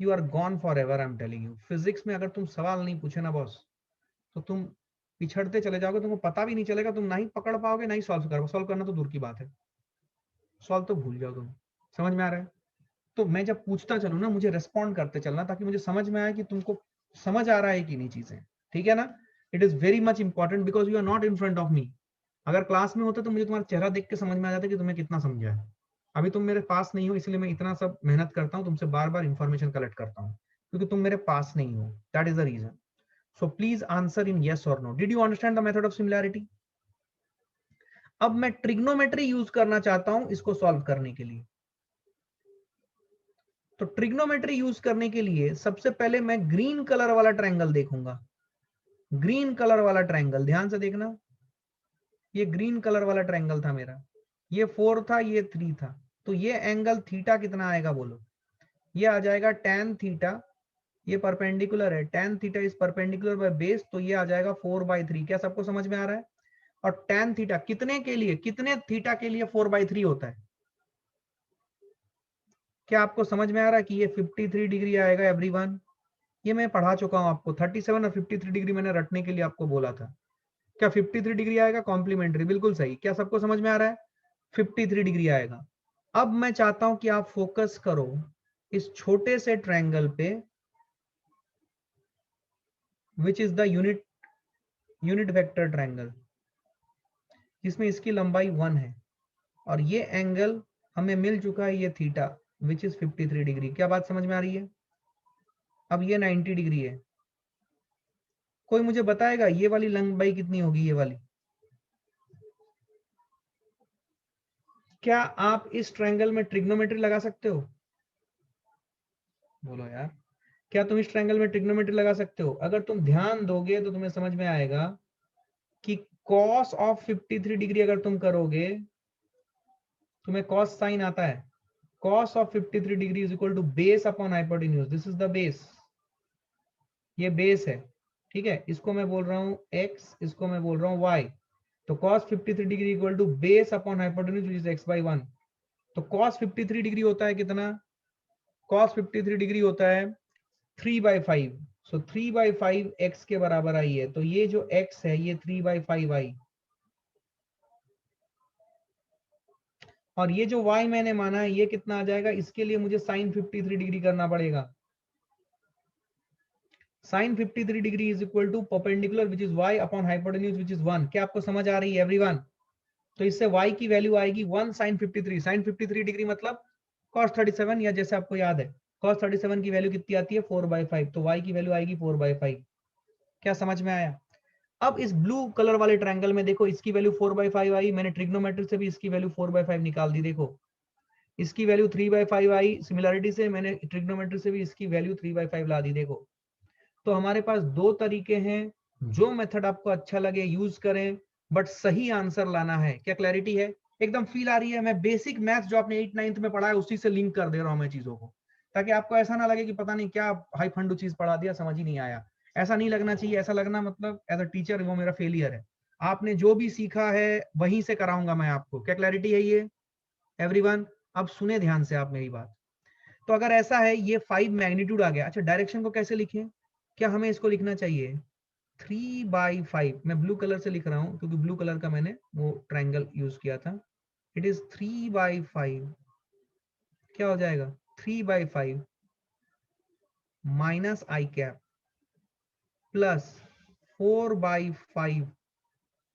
you are gone forever. I am telling you, physics में अगर तुम सवाल नहीं पूछे ना बॉस, तो तुम पिछड़ते चले जाओगे, तुमको पता भी नहीं चलेगा, तुम ना ही पकड़ पाओगे ना ही सॉल्व करना तो दूर की बात है, सॉल्व तो भूल जाओ तुम। समझ में आ रहा है? तो मैं जब पूछता चलूँ ना, मुझे रेस्पॉन्ड करते चलना, ताकि मुझे समझ में आए कि तुमको समझ आ रहा है कि नहीं चीजें। ठीक है ना? It is very much important because you are not in front of me. अगर क्लास में होते तो मुझे तुम्हारा चेहरा देख के समझ में आ जाता कि तुम्हें कितना समझा है। अभी तुम मेरे पास नहीं हो, इसलिए मैं इतना सब मेहनत करता हूँ, तुमसे बार बार इंफॉर्मेशन कलेक्ट करता हूँ, क्योंकि तुम मेरे पास नहीं हो। That is the reason. So please answer in yes और no. Did you understand the method of similarity? अब मैं ट्रिग्नोमेट्री यूज करना चाहता हूं इसको सॉल्व करने के लिए। तो ट्रिग्नोमेट्री यूज करने के लिए सबसे पहले मैं ग्रीन कलर वाला ट्रायंगल देखूंगा। ग्रीन कलर वाला ट्रायंगल, ध्यान से देखना, ये ग्रीन कलर वाला ट्रायंगल था मेरा, ये 4 था, ये 3 था। तो ये एंगल थीटा कितना आएगा बोलो? ये आ जाएगा tan थीटा, ये परपेंडिकुलर है, tan theta is perpendicular by base, तो ये आ जाएगा 4/3। क्या सबको समझ में आ रहा है? और tan थीटा कितने के लिए, कितने थीटा के लिए 4/3 होता है? क्या आपको समझ में आ रहा है कि ये 53 डिग्री आएगा एवरीवन? ये मैं पढ़ा चुका हूं आपको, 37 और 53 डिग्री मैंने रटने के लिए आपको बोला था। क्या 53 डिग्री आएगा? कॉम्प्लीमेंट्री, बिल्कुल सही। क्या सबको समझ में आ रहा है? 53 डिग्री आएगा। अब मैं चाहता हूं कि आप फोकस करो इस छोटे से ट्रायंगल पे, which is the unit vector triangle, जिसमें इसकी लंबाई 1 है और ये एंगल हमें मिल चुका है, ये थीटा, विच इज 53 डिग्री। क्या बात समझ में आ रही है? अब ये 90 डिग्री है। कोई मुझे बताएगा ये वाली लंबाई कितनी होगी? ये वाली, क्या आप इस ट्रायंगल में ट्रिग्नोमेट्री लगा सकते हो? बोलो यार, क्या तुम इस ट्रायंगल में ट्रिग्नोमेट्री लगा सकते हो? अगर तुम ध्यान दोगे तो तुम्हें समझ में आएगा कि cos ऑफ 53 डिग्री अगर तुम करोगे, तुम्हें cos साइन आता है। cos of 53 degree is equal to base upon hypotenuse. This is the base, ये बेस है। ठीक है, इसको मैं बोल रहा हूं x, इसको मैं बोल रहा हूं y। तो cos 53 degree equal to base upon hypotenuse which is x/1। तो cos 53 डिग्री होता है कितना? cos 53 डिग्री होता है 3/5। सो 3/5 x के बराबर आई है। तो ये जो x है ये 3/5 आई, और ये जो y मैंने माना है ये कितना आ जाएगा? इसके लिए मुझे साइन 53 डिग्री करना पड़ेगा। Sine 53 degree is equal to perpendicular which is y upon hypotenuse which is 1। क्या आपको समझ आ रही है एवरीवन? तो इससे y की वैल्यू आएगी 1 साइन 53। साइन 53 डिग्री मतलब cos 37, या जैसे आपको याद है cos 37 की वैल्यू कितनी आती है 4/5, तो y की वैल्यू आएगी 4/5। क्या समझ में आया? अब इस ब्लू कलर वाले ट्रायंगल में देखो, इसकी वैल्यू 4/5 आई, मैंने ट्रिग्नोमेट्री से भी इसकी वैल्यू 4/5 निकाल दी। देखो इसकी वैल्यू 3/5 आई, सिमिलरिटी से मैंने ट्रिग्नोमेट्री से भी इसकी वैल्यू 3/5 ला दी। देखो तो हमारे पास दो तरीके हैं, जो मेथड आपको अच्छा लगे यूज करें, बट सही आंसर लाना है। क्या क्लैरिटी है? एकदम फील आ रही है? मैं बेसिक मैथ जो आपने 8 9th में पढ़ा है उसी से लिंक कर दे रहा हूं मैं चीजों को, ताकि आपको ऐसा ना लगे कि पता नहीं क्या हाई फंडू चीज पढ़ा दिया, समझ ही नहीं आया। ऐसा नहीं लगना चाहिए। ऐसा लगना मतलब एज अ टीचर वो मेरा फेलियर है। आपने जो भी सीखा है वहीं से कराऊंगा मैं आपको। क्या क्लैरिटी है ये एवरीवन? अब सुने ध्यान से आप मेरी बात। तो अगर ऐसा है, ये 5 मैग्नीट्यूड आ गया। अच्छा डायरेक्शन को कैसे लिखें? क्या हमें इसको लिखना चाहिए 3/5? मैं ब्लू कलर से लिख रहा हूं क्योंकि ब्लू कलर का मैंने वो ट्रायंगल यूज किया था। It is 3/5। क्या हो जाएगा 3/5 माइनस आई cap plus 4/5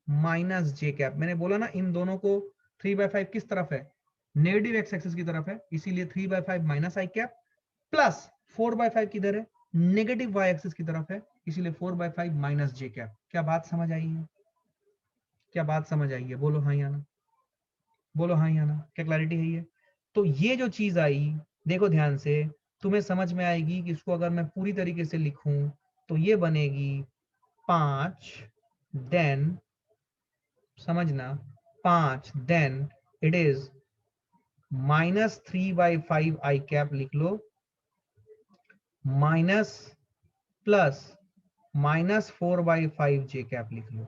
minus j cap. मैंने बोला ना इन दोनों को 3/5 किस तरफ है? नेगेटिव एक्स एक्सिस की तरफ है, इसीलिए 3/5 माइनस आई कैप प्लस 4/5 किधर है? नेगेटिव वाई एक्सिस की तरफ है, इसीलिए 4/5 माइनस जे कैप। क्या बात समझ आई है? क्या बात समझ आई है? बोलो हाँ या ना, बोलो हाँ या ना। क्या क्लैरिटी है ये? तो ये जो चीज आई, देखो ध्यान से, तुम्हें समझ में आएगी कि इसको अगर मैं पूरी तरीके से लिखूं तो ये बनेगी 5 देन, समझना 5 then it is -3/5 i cap लिख लो, माइनस प्लस -4/5 जे कैप लिख लो।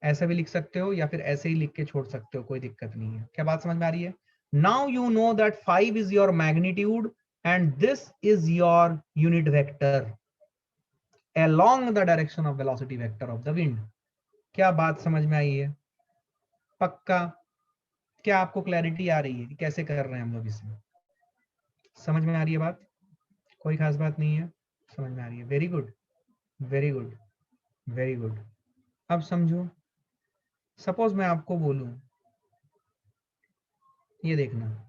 ऐसा भी लिख सकते हो या फिर ऐसे ही लिख के छोड़ सकते हो, कोई दिक्कत नहीं है। क्या बात समझ में आ रही है? Now you know that 5 is your magnitude and this is your unit vector along the direction of velocity vector of the wind। क्या बात समझ में आई है? पक्का? क्या आपको क्लैरिटी आ रही है कि कैसे कर रहे हैं हम लोग इसे? समझ में आ रही है बात? कोई खास बात नहीं है? समझ में आ रही है? Very good, very good, very good. अब समझो, सपोज मैं आपको बोलूं, ये देखना,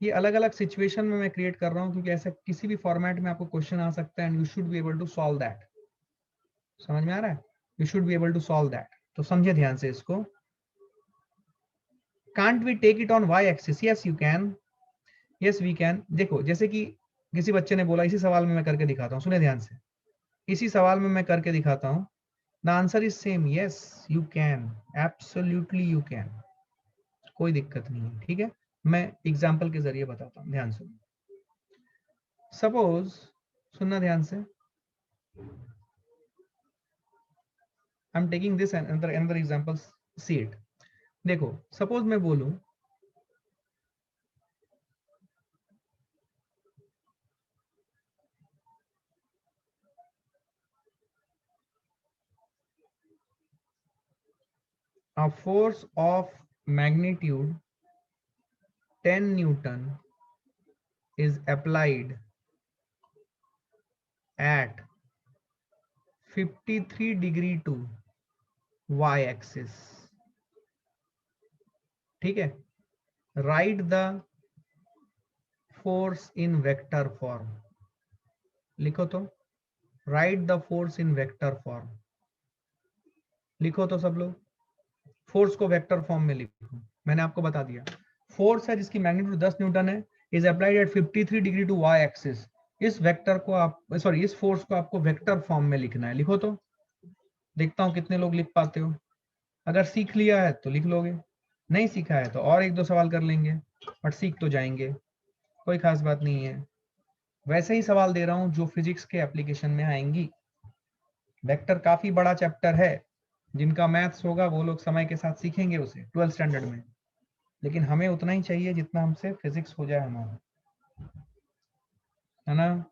ये अलग अलग सिचुएशन में मैं क्रिएट कर रहा हूं क्योंकि ऐसा किसी भी फॉर्मेट में आपको क्वेश्चन आ सकता है and you should be able to solve that. समझ में आ रहा है? You should be able to solve that. तो समझे ध्यान से इसको। Can't we take it on y axis? Yes you can, yes we can. देखो जैसे कि किसी बच्चे ने बोला, इसी सवाल में मैं करके दिखाता हूँ, सुने ध्यान से, इसी सवाल में मैं करके दिखाता हूँ। The answer is same, yes you can, absolutely you can, कोई दिक्कत नहीं है। ठीक है, मैं एग्जाम्पल के जरिए बताता हूँ, ध्यान सुनो। सपोज, सुनना ध्यान से, I am taking this another example, see it। देखो सपोज मैं बोलूं a force of magnitude 10 Newton is applied at 53 degree to y axis। ठीक है, right the force in vector form. लिखो तो, right the force in vector form. लिखो तो सब लोग, फोर्स को वेक्टर फॉर्म में लिखो। मैंने आपको बता दिया, फोर्स है जिसकी मैग्नीट्यूड 10 न्यूटन है, is applied at 53 degree to Y axis. इस वेक्टर को आप, सॉरी इस फोर्स को आपको वेक्टर फॉर्म में लिखना है। लिखो तो, देखता हूं कितने लोग लिख पाते हो। अगर सीख लिया है तो लिख लोगे, नहीं सीखा है तो और एक दो सवाल कर लेंगे, बट सीख तो जाएंगे, कोई खास बात नहीं है। वैसे ही सवाल दे रहा हूं जो फिजिक्स के एप्लीकेशन में आएंगी। वेक्टर काफी बड़ा चैप्टर है, जिनका मैथ्स होगा वो लोग समय के साथ सीखेंगे उसे 12th स्टैंडर्ड में, लेकिन हमें उतना ही चाहिए जितना हमसे फिजिक्स हो जाए हमारा, है ना?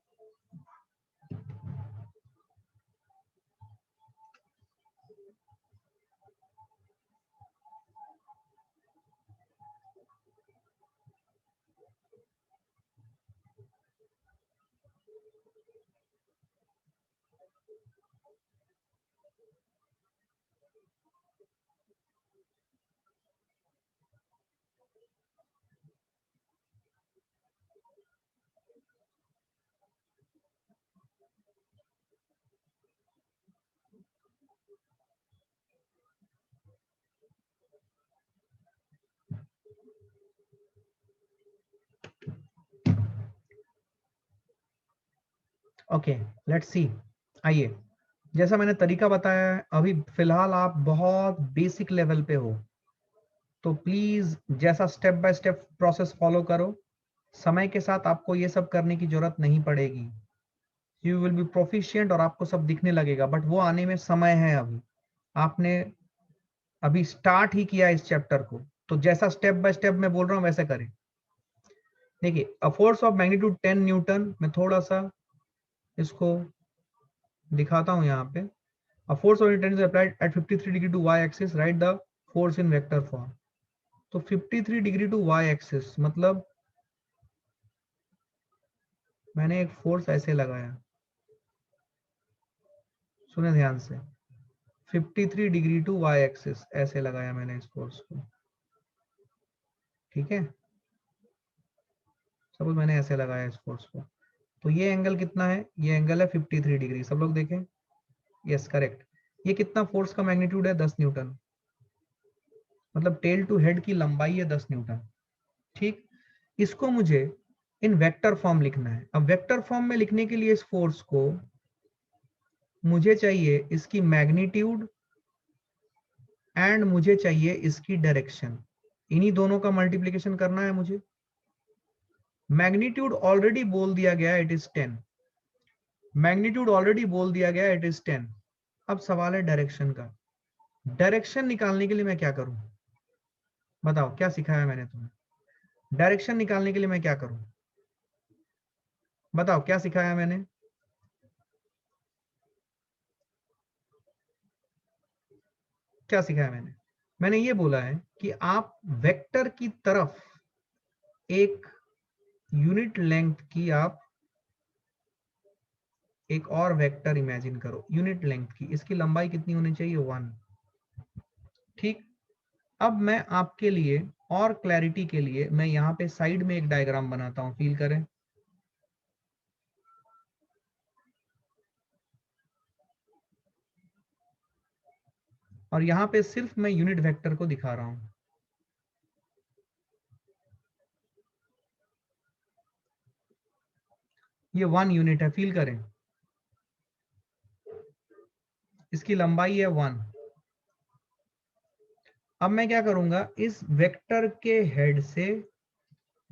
Okay, let's see. आइए, जैसा मैंने तरीका बताया है, अभी फिलहाल आप बहुत बेसिक लेवल पे हो, तो प्लीज जैसा step by step process follow करो। समय के साथ आपको ये सब करने की जरूरत नहीं पड़ेगी। यू विल बी प्रोफिशिएंट और आपको सब दिखने लगेगा, बट वो आने में समय है। अभी आपने अभी स्टार्ट ही किया इस चैप्टर को, तो जैसा स्टेप बाय स्टेप मैं बोल रहा हूँ वैसे करें। देखिए, a force of magnitude 10 Newton, मैं थोड़ा सा इसको दिखाता हूं यहाँ पे। A force of intention is applied at 53 degree to y axis. Write the force in vector form. तो 53 डिग्री टू y axis मतलब मैंने एक फोर्स ऐसे लगाया, सुने ध्यान से, 53 डिग्री टू y axis ऐसे लगाया मैंने इस फोर्स को, ठीक है। सपोज मैंने ऐसे लगाया इस फोर्स को, तो ये एंगल कितना है? ये एंगल है 53 डिग्री। सब लोग देखें, यस करेक्ट। ये कितना फोर्स का मैग्नीट्यूड है? 10 न्यूटन। मतलब टेल टू हेड की लंबाई है 10 न्यूटन, ठीक। इसको मुझे इन वेक्टर फॉर्म लिखना है। अब वेक्टर फॉर्म में लिखने के लिए इस फोर्स को मुझे चाहिए इसकी मैग्नीट्यूड एंड मुझे चाहिए इसकी डायरेक्शन। इन्हीं दोनों का मल्टीप्लिकेशन करना है मुझे। मैग्नीट्यूड ऑलरेडी बोल दिया गया, इट इज 10। मैग्नीट्यूड ऑलरेडी बोल दिया गया, इट इज 10। अब सवाल है डायरेक्शन का। डायरेक्शन निकालने के लिए मैं क्या करूं? बताओ, क्या सिखाया मैंने तुम्हें? डायरेक्शन निकालने के लिए मैं क्या करूं? बताओ, क्या सिखाया मैंने? क्या सिखाया मैंने? मैंने ये बोला है कि आप वेक्टर की तरफ एक यूनिट लेंथ की आप एक और वेक्टर इमेजिन करो, यूनिट लेंथ की। इसकी लंबाई कितनी होनी चाहिए? 1, ठीक। अब मैं आपके लिए और क्लैरिटी के लिए मैं यहाँ पे साइड में एक डायग्राम बनाता हूँ, फील करें। और यहाँ पे सिर्फ मैं यूनिट वेक्टर को दिखा रहा हूँ। ये 1 यूनिट है, फील करें। इसकी लंबाई है 1। अब मैं क्या करूंगा, इस वेक्टर के हेड से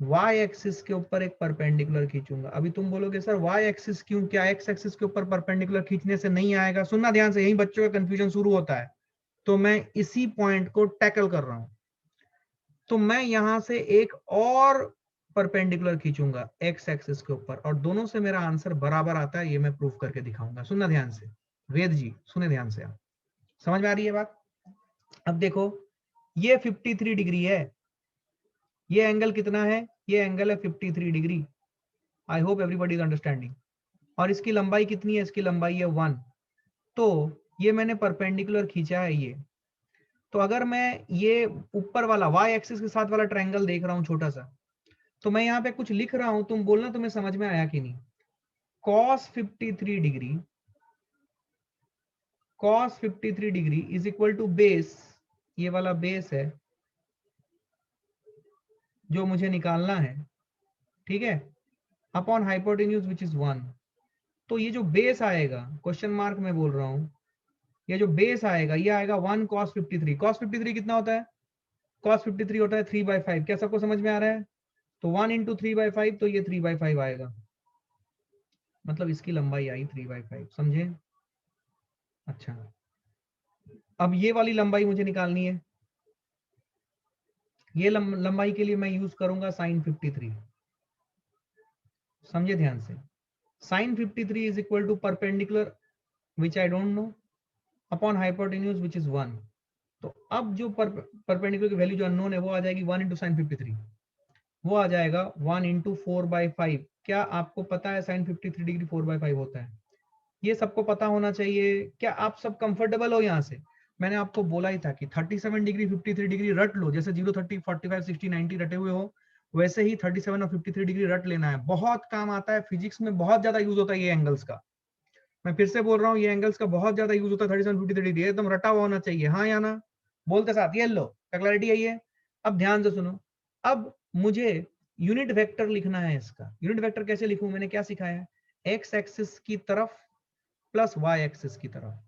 y एक्सिस के ऊपर एक परपेंडिकुलर खींचूंगा। अभी तुम बोलोगे सर y एक्सिस क्यों? क्या x एक्सिस के ऊपर परपेंडिकुलर खींचने से नहीं आएगा? सुनना ध्यान से, यही बच्चों का कंफ्यूजन शुरू होता है। तो मैं इसी पॉइंट को टैकल कर रहा हूं। तो मैं यहां से एक और परपेंडिकुलर खींचूंगा x एक्सिस के ऊपर, और दोनों से मेरा आंसर बराबर आता है। ये मैं प्रूफ करके दिखाऊंगा। सुनना ध्यान से, वेद जी सुने ध्यान से। आप समझ में आ रही है बात? अब देखो, ये 53 डिग्री है। ये एंगल कितना है? ये एंगल है 53 degree. I hope everybody is understanding. और इसकी लंबाई कितनी है? इसकी लंबाई है 1। तो ये मैंने परपेंडिकुलर खींचा है ये। तो अगर मैं ये ऊपर वाला y एक्सिस के साथ वाला ट्रायंगल देख रहा हूं छोटा सा, तो मैं यहाँ पे कुछ लिख रहा हूं, तुम बोलना तुम्हें समझ में आया कि नहीं। cos 53 degree, cos 53 degree is equal to base, ये वाला बेस है जो मुझे निकालना है, ठीक है, अपॉन हाइपोटेन्यूज विच इज 1। तो ये जो बेस आएगा, क्वेश्चन मार्क में बोल रहा हूं, ये जो बेस आएगा ये आएगा 1 cos 53। cos 53 कितना होता है? cos 53 होता है 3/5। क्या सबको समझ में आ रहा है? तो 1 इंटू 3/5, तो ये 3/5 आएगा। मतलब इसकी लंबाई आई 3/5। समझे? अच्छा, अब ये वाली लंबाई मुझे निकालनी है। ये लंबाई के लिए मैं यूज करूंगा sin 53। समझे ध्यान से? sin 53 is equal to perpendicular which I don't know upon hypotenuse which is 1। तो अब जो परपेंडिकुलर की वैल्यू जो अननोन है वो आ जाएगी 1 इंटू साइन 53। वो आ जाएगा 1 इंटू 4/5। क्या आपको पता है साइन 53 डिग्री 4/5 होता है? ये सबको पता होना चाहिए। क्या आप सब कंफर्टेबल हो यहाँ से? मैंने आपको बोला ही था कि 37 डिग्री 53 डिग्री रट लो, जैसे 0 30 45 60 90 रटे हुए हो, वैसे ही 37 और 53 डिग्री रट लेना है। बहुत काम आता है, फिजिक्स में बहुत ज्यादा यूज होता है ये एंगल्स का। मैं फिर से बोल रहा हूँ, ये एंगल्स का बहुत ज्यादा यूज होता है 37 53 डिग्री, एकदम रटा हुआ होना चाहिए, हाँ या ना? बोलते साथ ये लो, क्लैरिटी है ये। अब ध्यान से सुनो, अब मुझे यूनिट वेक्टर लिखना है इसका। यूनिट वेक्टर कैसे लिखूं? मैंने क्या सिखाया है? एक्स एक्सिस की तरफ प्लस वाई एक्सिस की तरफ।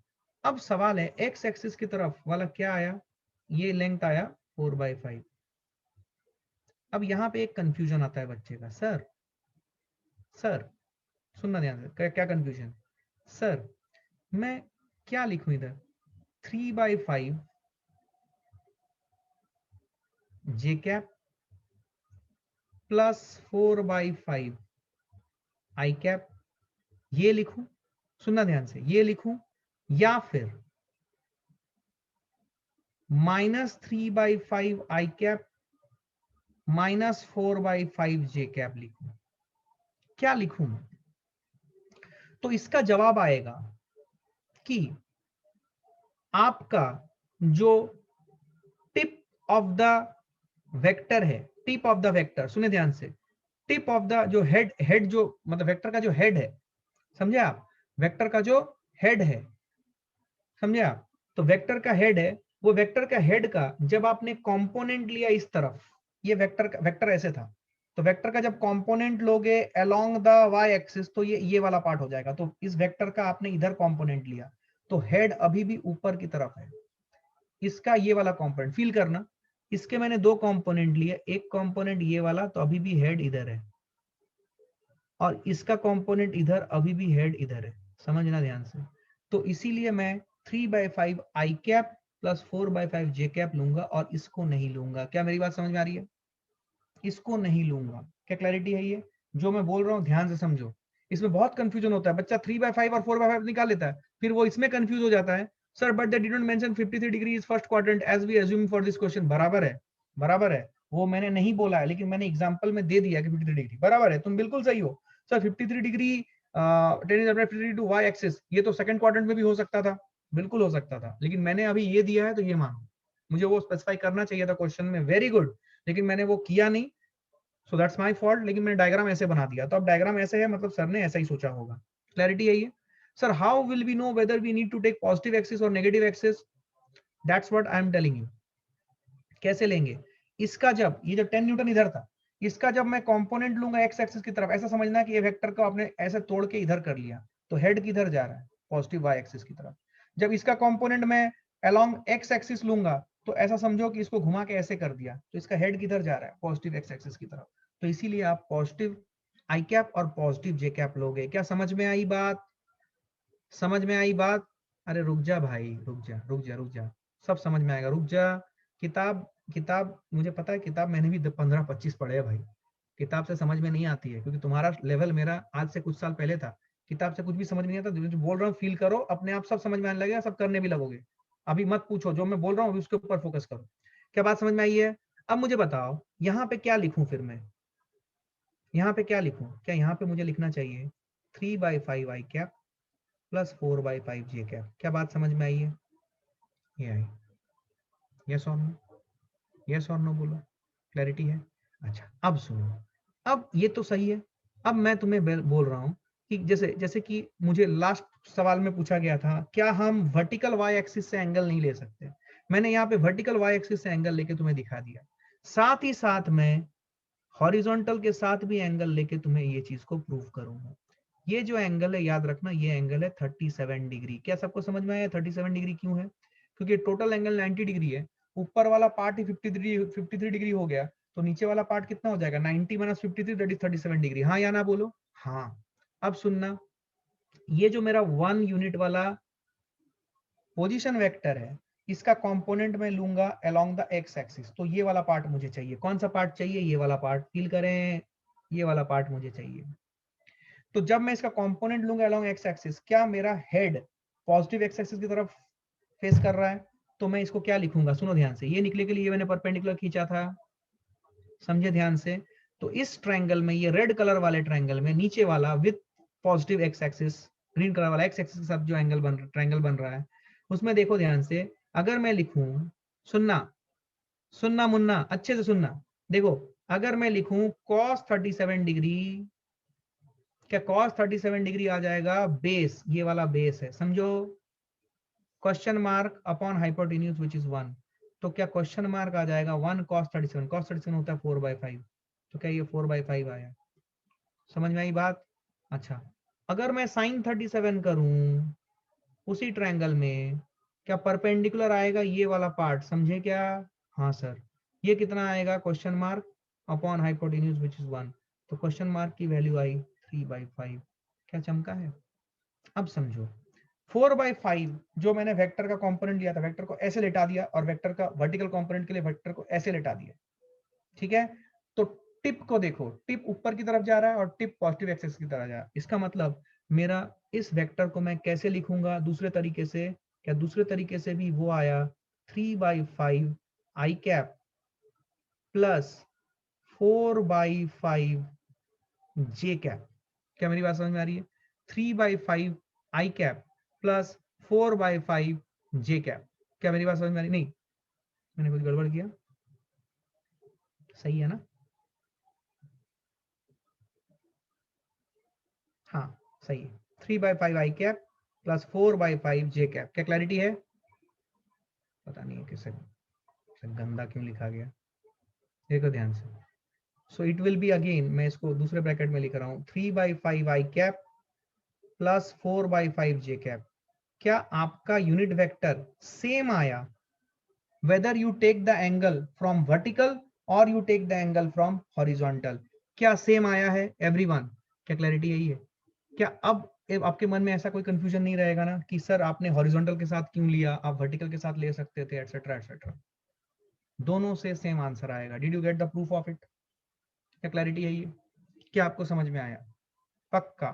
अब सवाल है, एक्स एक्सिस की तरफ वाला क्या आया? ये लेंथ आया 4/5। अब यहाँ पे एक कंफ्यूजन आता है बच्चे का, सर सुनना ध्यान से, क्या कंफ्यूजन? सर मैं क्या लिखूं इधर? 3/5 जे कैप प्लस 4/5 आई कैप, ये लिखूं? सुनना ध्यान से, ये लिखूं या फिर -3/5 आई कैप -4/5 जे कैप लिखूं? क्या लिखूं? तो इसका जवाब आएगा कि आपका जो टिप ऑफ द वेक्टर है, टिप ऑफ द वेक्टर, सुने ध्यान से, टिप ऑफ द जो हेड जो मतलब वेक्टर का जो हेड है, समझे आप? वेक्टर का जो हेड है, समझे आप? तो वेक्टर का हेड है, वो वेक्टर का हेड का जब आपने कंपोनेंट लिया इस तरफ, ये वेक्टर ऐसे था, तो वेक्टर का जब कंपोनेंट लोगे अलोंग द वाई एक्सिस, तो ये वाला पार्ट हो जाएगा। तो इस वेक्टर का आपने इधर कंपोनेंट लिया, तो हेड अभी भी ऊपर की तरफ है। इसका ये वाला कंपोनेंट फील करना, इसके मैंने दो कंपोनेंट लिए, एक कंपोनेंट ये वाला, तो अभी भी हेड इधर है, और इसका कंपोनेंट इधर, अभी भी हेड इधर है। समझना ध्यान से। तो इसीलिए मैं 3/5 i cap plus 4/5 j cap लूंगा और इसको नहीं लूंगा। क्या मेरी बात समझ में आ रही है? इसको नहीं लूंगा। क्या क्लैरिटी है? ये जो मैं बोल रहा हूँ ध्यान से समझो। इसमें बहुत कंफ्यूजन होता है, बच्चा 3/5 और 4/5 निकाल लेता है, फिर वो इसमें कंफ्यूज हो जाता है, sir but they didn't mention 53 degree is first quadrant as we assume for this question. बराबर है, बराबर है, वो मैंने नहीं बोला है, लेकिन मैंने एग्जांपल में दे दिया कि 53 डिग्री बराबर है, तुम बिल्कुल सही हो sir. 53 degree 10 to Y axis, ये तो सेकंड क्वाड्रेंट में भी हो सकता था, बिल्कुल हो सकता था, लेकिन मैंने अभी ये दिया है तो ये मानो। मुझे वो स्पेसिफाई करना चाहिए था क्वेश्चन में, वेरी गुड, लेकिन मैंने वो किया नहीं, सो दैट्स माय फॉल्ट। लेकिन मैंने डायग्राम ऐसे बना दिया, तो अब डायग्राम ऐसे है, मतलब सर ने ऐसा ही सोचा होगा। क्लैरिटी है ये? Sir how will we know whether we need to take positive axis और negative axis? That's what I am telling you. कैसे लेंगे इसका? जब ये जो 10 न्यूटन इधर था, इसका जब मैं कंपोनेंट लूंगा एक्स एक्सिस की तरफ, ऐसा समझना कि ये वेक्टर को आपने ऐसे तोड़ के इधर कर लिया, तो हेड किधर जा रहा है? पॉजिटिव वाई एक्सिस की तरफ। जब इसका कंपोनेंट मैं अलोंग एक्स एक्सिस लूंगा, तो ऐसा समझो कि इसको घुमा के ऐसे कर दिया, तो इसका हेड किधर जा रहा है? पॉजिटिव एक्स एक्सिस की तरफ। तो इसीलिए आप पॉजिटिव आई कैप और पॉजिटिव जे कैप लोगे। क्या समझ में आई बात? समझ में आई बात? अरे रुक जा भाई, रुक जा, सब समझ में आएगा, रुक जा। किताब किताब मुझे पता है, किताब मैंने भी 15-25 पढ़े हैं भाई। किताब से समझ में नहीं आती है, क्योंकि तुम्हारा लेवल मेरा आज से कुछ साल पहले था। किताब से कुछ भी समझ में नहीं आता, जो बोल रहा हूँ फील करो, अपने आप सब समझ में आने लगेगा, सब करने भी लगोगे। अभी मत पूछो, जो मैं बोल रहा हूँ उसके ऊपर फोकस करो। क्या बात समझ में आई है? अब मुझे बताओ यहाँ पे क्या लिखूं फिर मैं? यहाँ पे क्या लिखूं? क्या यहाँ पे मुझे लिखना चाहिए 3/5 i cap plus 4/5 j cap? क्या बात समझ में आई है? ये आई। यस और नो? यस और नो बोलो, क्लैरिटी है? अच्छा अब सुनो, अब ये तो सही है। अब मैं तुम्हें बोल रहा हूं कि जैसे जैसे कि मुझे लास्ट सवाल में पूछा गया था, क्या हम वर्टिकल वाई एक्सिस से एंगल नहीं ले सकते? मैंने यहाँ पे वर्टिकल वाई एक्सिस से एंगल लेके तुम्हें दिखा दिया, साथ ही साथ मैं हॉरिजॉन्टल के साथ भी एंगल लेके तुम्हें ये चीज को प्रूव करूंगा। ये जो एंगल है, याद रखना, ये एंगल है 37 डिग्री। क्या सबको समझ में आया 37 डिग्री क्यों है? क्योंकि टोटल एंगल 90 डिग्री है, ऊपर वाला पार्ट ही 53 डिग्री हो गया, तो नीचे वाला पार्ट कितना हो जाएगा? 90 माइनस 53 दैट इज 37 डिग्री। हाँ या ना बोलो? हाँ। अब सुनना, ये जो मेरा 1 यूनिट वाला पोजीशन वेक्टर है, इसका कंपोनेंट मैं लूंगा अलोंग द एक्स एक्सिस, तो ये वाला पार्ट मुझे चाहिए। कौन सा पार्ट चाहिए? ये वाला पार्ट, फील करें, ये वाला पार्ट मुझे चाहिए। तो जब मैं इसका कंपोनेंट लूंगा अलोंग एक्स एक्सिस, क्या मेरा हेड पॉजिटिव एक्स एक्सिस की तरफ फेस कर रहा है? तो मैं इसको क्या लिखूंगा? सुनो ध्यान से, ये निकले के लिए मैंने परपेंडिकुलर खींचा था, समझे ध्यान से। तो इस ट्रायंगल में, ये रेड कलर वाले ट्रायंगल में, नीचे वाला with positive x axis green colour वाला एक्स एक्सिस के साथ जो एंगल बन ट्रायंगल बन रहा है उसमें देखो ध्यान से, अगर मैं लिखूं, सुनना सुनना मुन्ना अच्छे से सुनना, देखो अगर मैं लिखूं cos 37 डिग्री, क्या cos 37 डिग्री आ जाएगा बेस, ये वाला बेस है समझो, question mark upon hypotenuse which is 1, तो क्या क्वेश्चन मार्क आ जाएगा 1 cos 37, cos 37 होता है 4/5, तो क्या ये 4/5 आया, समझ में आई बात। अच्छा, अगर मैं sin 37 करूं उसी ट्रायंगल में, क्या परपेंडिकुलर आएगा ये वाला पार्ट, समझे क्या, हाँ सर, ये कितना आएगा question mark upon hypotenuse which is 1, तो क्वेश्चन मार्क की वैल्यू आई 3/5, क्या चमका है। अब समझो 4/5 जो मैंने वेक्टर का कंपोनेंट लिया था, वेक्टर को ऐसे लेटा दिया और वेक्टर का वर्टिकल कंपोनेंट के लिए वेक्टर को ऐसे लेटा दिया, ठीक है, तो टिप को देखो, टिप ऊपर की तरफ जा रहा है और टिप पॉजिटिव एक्सिस की तरफ जा रहा है, इसका मतलब मेरा इस वेक्टर को मैं कैसे लिखूंगा दूसरे तरीके से, क्या दूसरे तरीके से भी वो आया 3/5 i cap plus 4/5 j cap, क्या मेरी बात समझ में आ रही है, 3/5 i cap plus 4/5 j cap, क्या मेरी बात समझ में आ रही, नहीं मैंने कुछ गड़बड़ किया, सही है ना, हाँ सही है, 3/5 i cap plus 4/5 j cap, क्या क्लैरिटी है, पता नहीं है किसे गंदा क्यों लिखा गया, देखो ध्यान से, so it will be again, मैं इसको दूसरे ब्रैकेट में लिख रहा हूँ 3/5 i cap plus 4/5 j cap, क्या आपका यूनिट वेक्टर सेम आया whether you take the angle from vertical or you take the angle from horizontal, क्या सेम आया है एवरीवन, क्या क्लैरिटी यही है, क्या अब आपके मन में ऐसा कोई कंफ्यूजन नहीं रहेगा ना कि सर आपने हॉरिजॉन्टल के साथ क्यों लिया, आप वर्टिकल के साथ ले सकते थे एटसेट्रा एटसेट्रा, दोनों से सेम आंसर आएगा, did you get the proof of it, क्या क्लैरिटी यही है, क्या आपको समझ में आया, पक्का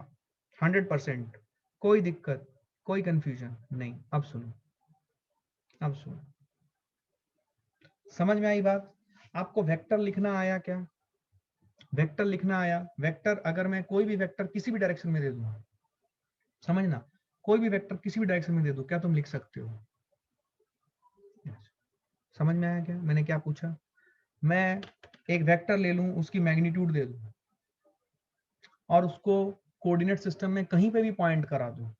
100%, कोई दिक्कत कोई कंफ्यूजन नहीं, अब सुनो, अब सुनो, समझ में आई बात, आपको वेक्टर लिखना आया क्या, वेक्टर लिखना आया, वेक्टर अगर मैं कोई भी वेक्टर किसी भी डायरेक्शन में दे दूं, समझना, कोई भी वेक्टर किसी भी डायरेक्शन में दे दूं, क्या तुम लिख सकते हो, समझ में आया क्या मैंने क्या पूछा, मैं एक वेक्टर ले लूं उसकी मैग्नीट्यूड दे दूं और उसको कोऑर्डिनेट सिस्टम में कहीं पे भी पॉइंट करा दूं,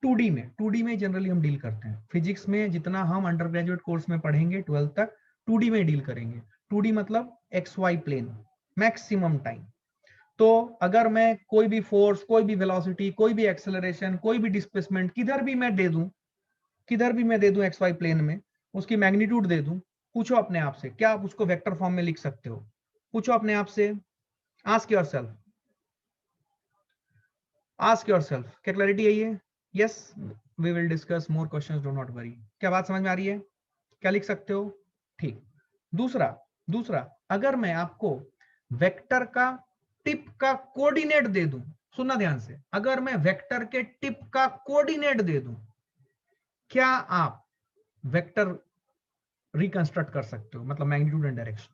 2D में जनरली हम डील करते हैं, फिजिक्स में जितना हम अंडर ग्रेजुएट कोर्स में पढ़ेंगे 12th तक 2D में डील करेंगे, 2D मतलब XY प्लेन मैक्सिमम टाइम, तो अगर मैं कोई भी फोर्स, कोई भी वेलोसिटी, कोई भी एक्सेलरेशन, कोई भी डिस्प्लेसमेंट किधर भी मैं दे दूं, किधर भी मैं दे दूं XY प्लेन में, उसकी मैग्नीट्यूड दे दूं, पूछो अपने आप से क्या आप उसको वेक्टर फॉर्म में लिख सकते हो, पूछो अपने आप से, आस्क योरसेल्फ, आस्क योरसेल्फ, क्या क्लैरिटी यही है, yes we will discuss more questions, do not worry, क्या बात समझ में आ रही है, क्या लिख सकते हो, ठीक, दूसरा दूसरा अगर मैं आपको वेक्टर का टिप का कोऑर्डिनेट दे दूं, सुनना ध्यान से, अगर मैं वेक्टर के टिप का कोऑर्डिनेट दे दूं, क्या आप वेक्टर रिकंस्ट्रक्ट कर सकते हो, मतलब मैग्नीट्यूड एंड डायरेक्शन,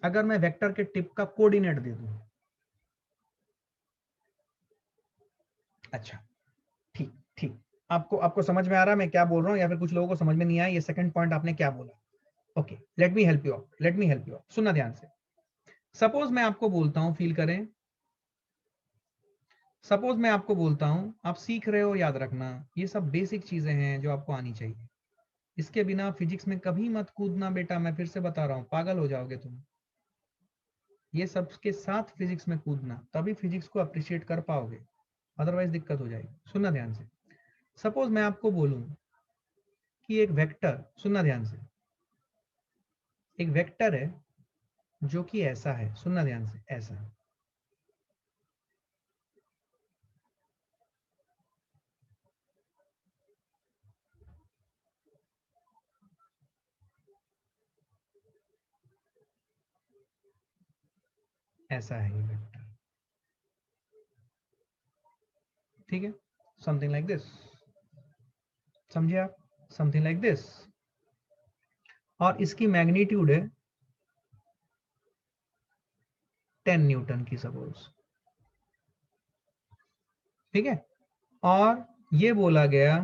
अगर मैं वेक्टर के टिप का कोऑर्डिनेट दे दूं, अच्छा ठीक ठीक, आपको आपको समझ में आ रहा है मैं क्या बोल रहा हूं, या फिर कुछ लोगों को समझ में नहीं आया ये सेकंड पॉइंट आपने क्या बोला, okay let me help you out, let me help you out, सुनना ध्यान से, सपोज मैं आपको बोलता हूं, फील करें, सपोज मैं आपको बोलता हूं, आप सीख रहे हो, याद रखना ये सब बेसिक चीजें हैं जो आपको आनी चाहिए, इसके बिना फिजिक्स में कभी मत कूदना बेटा, मैं फिर से बता रहा हूं पागल हो जाओगे तुम, ये सब के साथ फिजिक्स में कूदना, तभी फिजिक्स को अप्रिशिएट कर पाओगे, अदरवाइज दिक्कत हो जाएगी, सुनना ध्यान से, सपोज मैं आपको बोलूं कि एक वेक्टर, सुनना ध्यान से, एक वेक्टर है जो कि ऐसा है, सुनना ध्यान से, ऐसा, ऐसा है ये वेक्टर, ठीक है, समथिंग लाइक दिस, समझे आप, समथिंग लाइक दिस, और इसकी मैग्नीट्यूड है 10 न्यूटन की, सपोज ठीक है, और ये बोला गया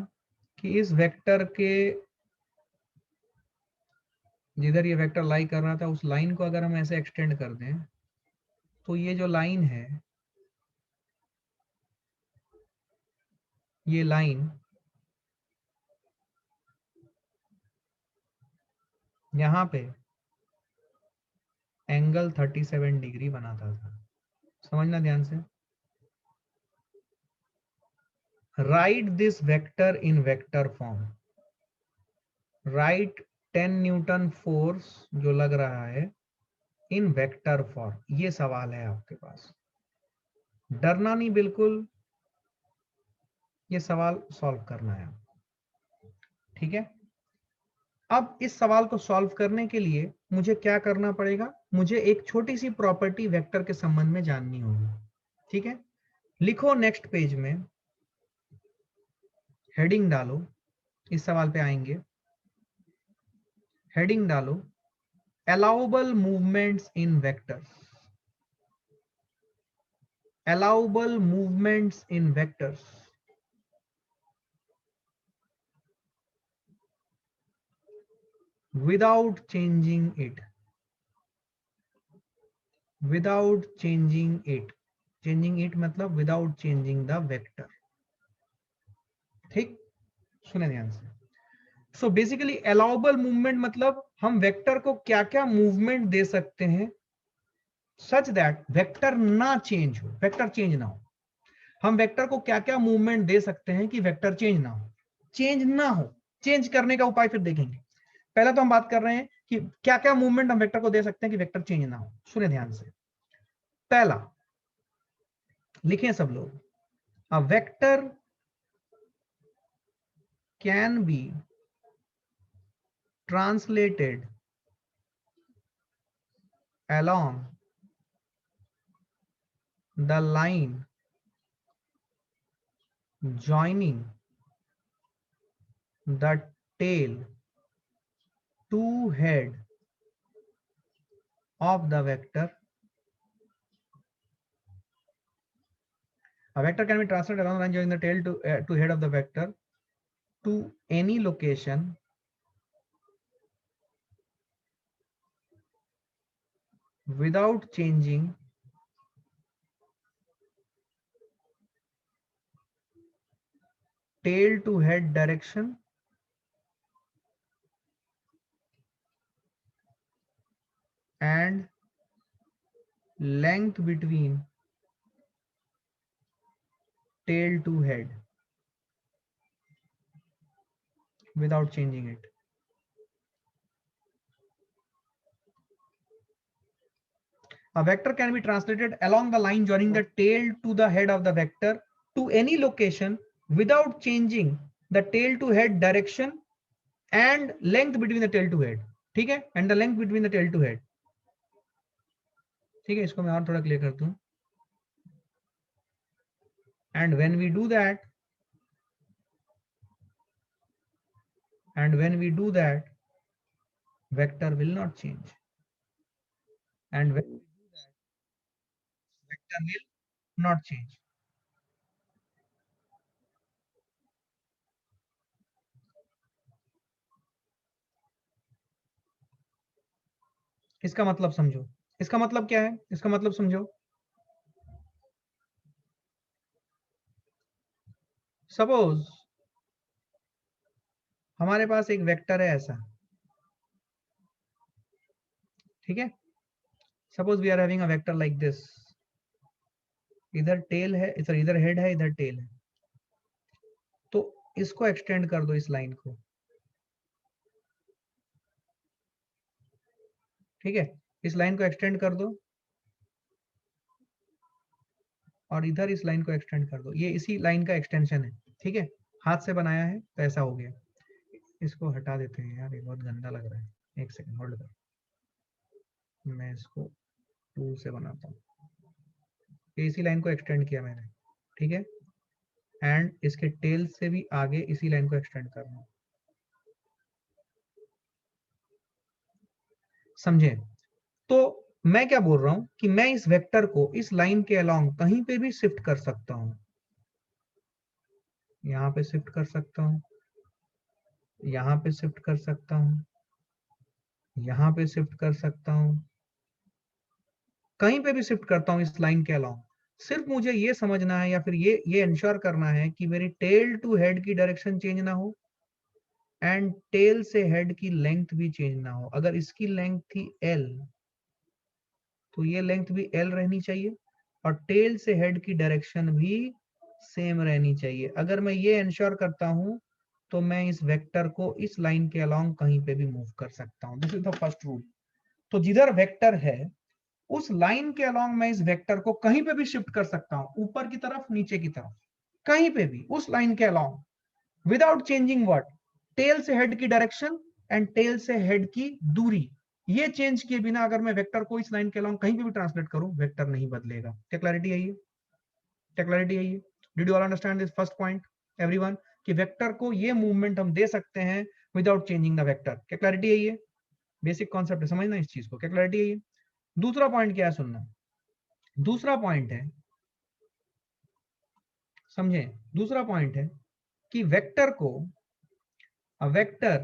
कि इस वेक्टर के जिधर ये वेक्टर लाई कर रहा था उस लाइन को अगर हम ऐसे एक्सटेंड कर दें तो ये जो लाइन है, ये लाइन यहां पे एंगल 37 डिग्री बनाता था। समझना ध्यान से। Right this vector in vector form. Right 10 Newton force जो लग रहा है इन वेक्टर फॉर्म। ये सवाल है आपके पास, डरना नहीं बिल्कुल, ये सवाल सॉल्व करना है। ठीक है, अब इस सवाल को सॉल्व करने के लिए मुझे क्या करना पड़ेगा, मुझे एक छोटी सी प्रॉपर्टी वेक्टर के संबंध में जाननी होगी। ठीक है, लिखो नेक्स्ट पेज में, हेडिंग डालो, इस सवाल पे आएंगे, हेडिंग डालो allowable movements in vectors। allowable movements in vectors। without changing it। without changing it। changing it मतलब without changing the vector। ठीक, सुने ध्यान से। सो बेसिकली अलाउबल मूवमेंट मतलब हम वेक्टर को क्या क्या मूवमेंट दे सकते हैं सच दैट वेक्टर ना चेंज हो, वेक्टर चेंज ना हो। हम वेक्टर को क्या क्या मूवमेंट दे सकते हैं कि वेक्टर चेंज ना हो, चेंज ना हो। चेंज करने का उपाय फिर देखेंगे। पहले तो हम बात कर रहे हैं कि क्या क्या मूवमेंट हम वेक्टर को दे सकते हैं कि वेक्टर चेंज ना हो। सुने ध्यान से। पहला लिखें सब लोग, a vector can be translated along the line joining the tail to head of the vector। A vector can be translated along the line joining the tail to head of the vector to any location without changing tail to head direction and length between tail to head without changing it। A vector can be translated along the line joining the tail to the head of the vector to any location without changing the tail to head direction and length between the tail to head। ठीक है, and the length between the tail to head। ठीक है, इसको मैं और थोड़ा clear करता हूं। And when we do that, vector will not change। And when we do that, vector will not change। इसका मतलब समझो, इसका मतलब क्या है, इसका मतलब समझो। सपोज हमारे पास एक वेक्टर है ऐसा। ठीक है, suppose we are having a vector like this. इधर टेल है, इधर हेड है, इधर टेल है। तो इसको एक्सटेंड कर दो, इस लाइन को। ठीक है, इस लाइन को एक्सटेंड कर दो और इधर इस लाइन को एक्सटेंड कर दो। ये इसी लाइन का एक्सटेंशन है। ठीक है, हाथ से बनाया है तो ऐसा हो गया। इसको हटा देते हैं यार, ये बहुत गंदा लग रहा है। एक सेकंड होल्ड कर, मैं इसको टूल से बनाता हूँ। ये इसी लाइन को एक्सटेंड किया मैंने। ठीक है, एंड इसके टेल से भी आगे इसी लाइन को एक्सटेंड करना। समझे? तो मैं क्या बोल रहा हूं कि मैं इस वेक्टर को इस लाइन के अलोंग कहीं पे भी शिफ्ट कर सकता हूं। यहाँ पे शिफ्ट कर सकता हूँ, यहाँ पे शिफ्ट कर सकता हूँ, यहाँ पे शिफ्ट कर सकता हूँ, कहीं पे भी शिफ्ट करता हूँ इस लाइन के अलावा। सिर्फ मुझे ये समझना है या फिर ये इंश्योर करना है कि मेरी टेल टू हेड की डायरेक्शन चेंज ना हो एंड टेल से हेड की लेंथ भी चेंज ना हो। अगर इसकी लेंथ थी एल तो ये लेंथ भी एल रहनी चाहिए और टेल से हेड की डायरेक्शन भी सेम रहनी चाहिए। अगर मैं ये इंश्योर करता हूं तो मैं इस वेक्टर को इस लाइन के अलोंग कहीं पे भी मूव कर सकता हूं। This is the first rule. तो जिधर वेक्टर है उस लाइन के अलोंग मैं इस वेक्टर को कहीं पे भी शिफ्ट कर सकता हूं, ऊपर की तरफ, नीचे की तरफ, कहीं पे भी उस लाइन के along without changing what, tail से हेड की डायरेक्शन एंड टेल से हेड की दूरी। ये चेंज किए बिना अगर मैं वेक्टर को इस लाइन के अलोंग कहीं पे भी ट्रांसलेट करूं, वेक्टर नहीं बदलेगा। क्या क्लैरिटी है ये? क्या क्लैरिटी है ये? Did you all understand this first point everyone, कि वेक्टर को ये मूवमेंट हम दे सकते हैं विदाउट चेंजिंग द वेक्टर। क्या क्लैरिटी है ये? बेसिक कॉन्सेप्ट है, समझना इस चीज को। क्या क्लैरिटी है ये? दूसरा पॉइंट क्या है, सुनना। दूसरा पॉइंट है, समझे, दूसरा पॉइंट है कि वेक्टर को, a vector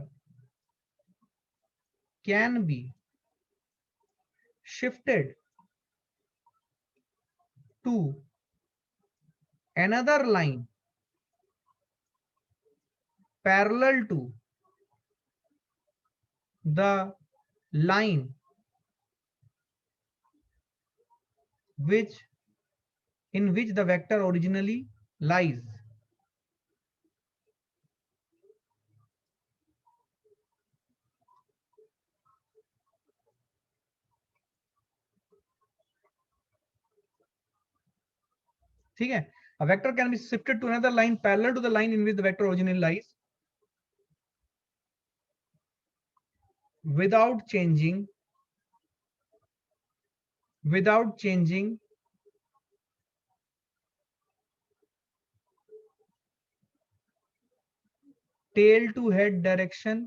can be shifted to another line parallel to the line which in which the vector originally lies. ठीक है? A vector can be shifted to another line parallel to the line in which the vector originally lies without changing tail to head direction,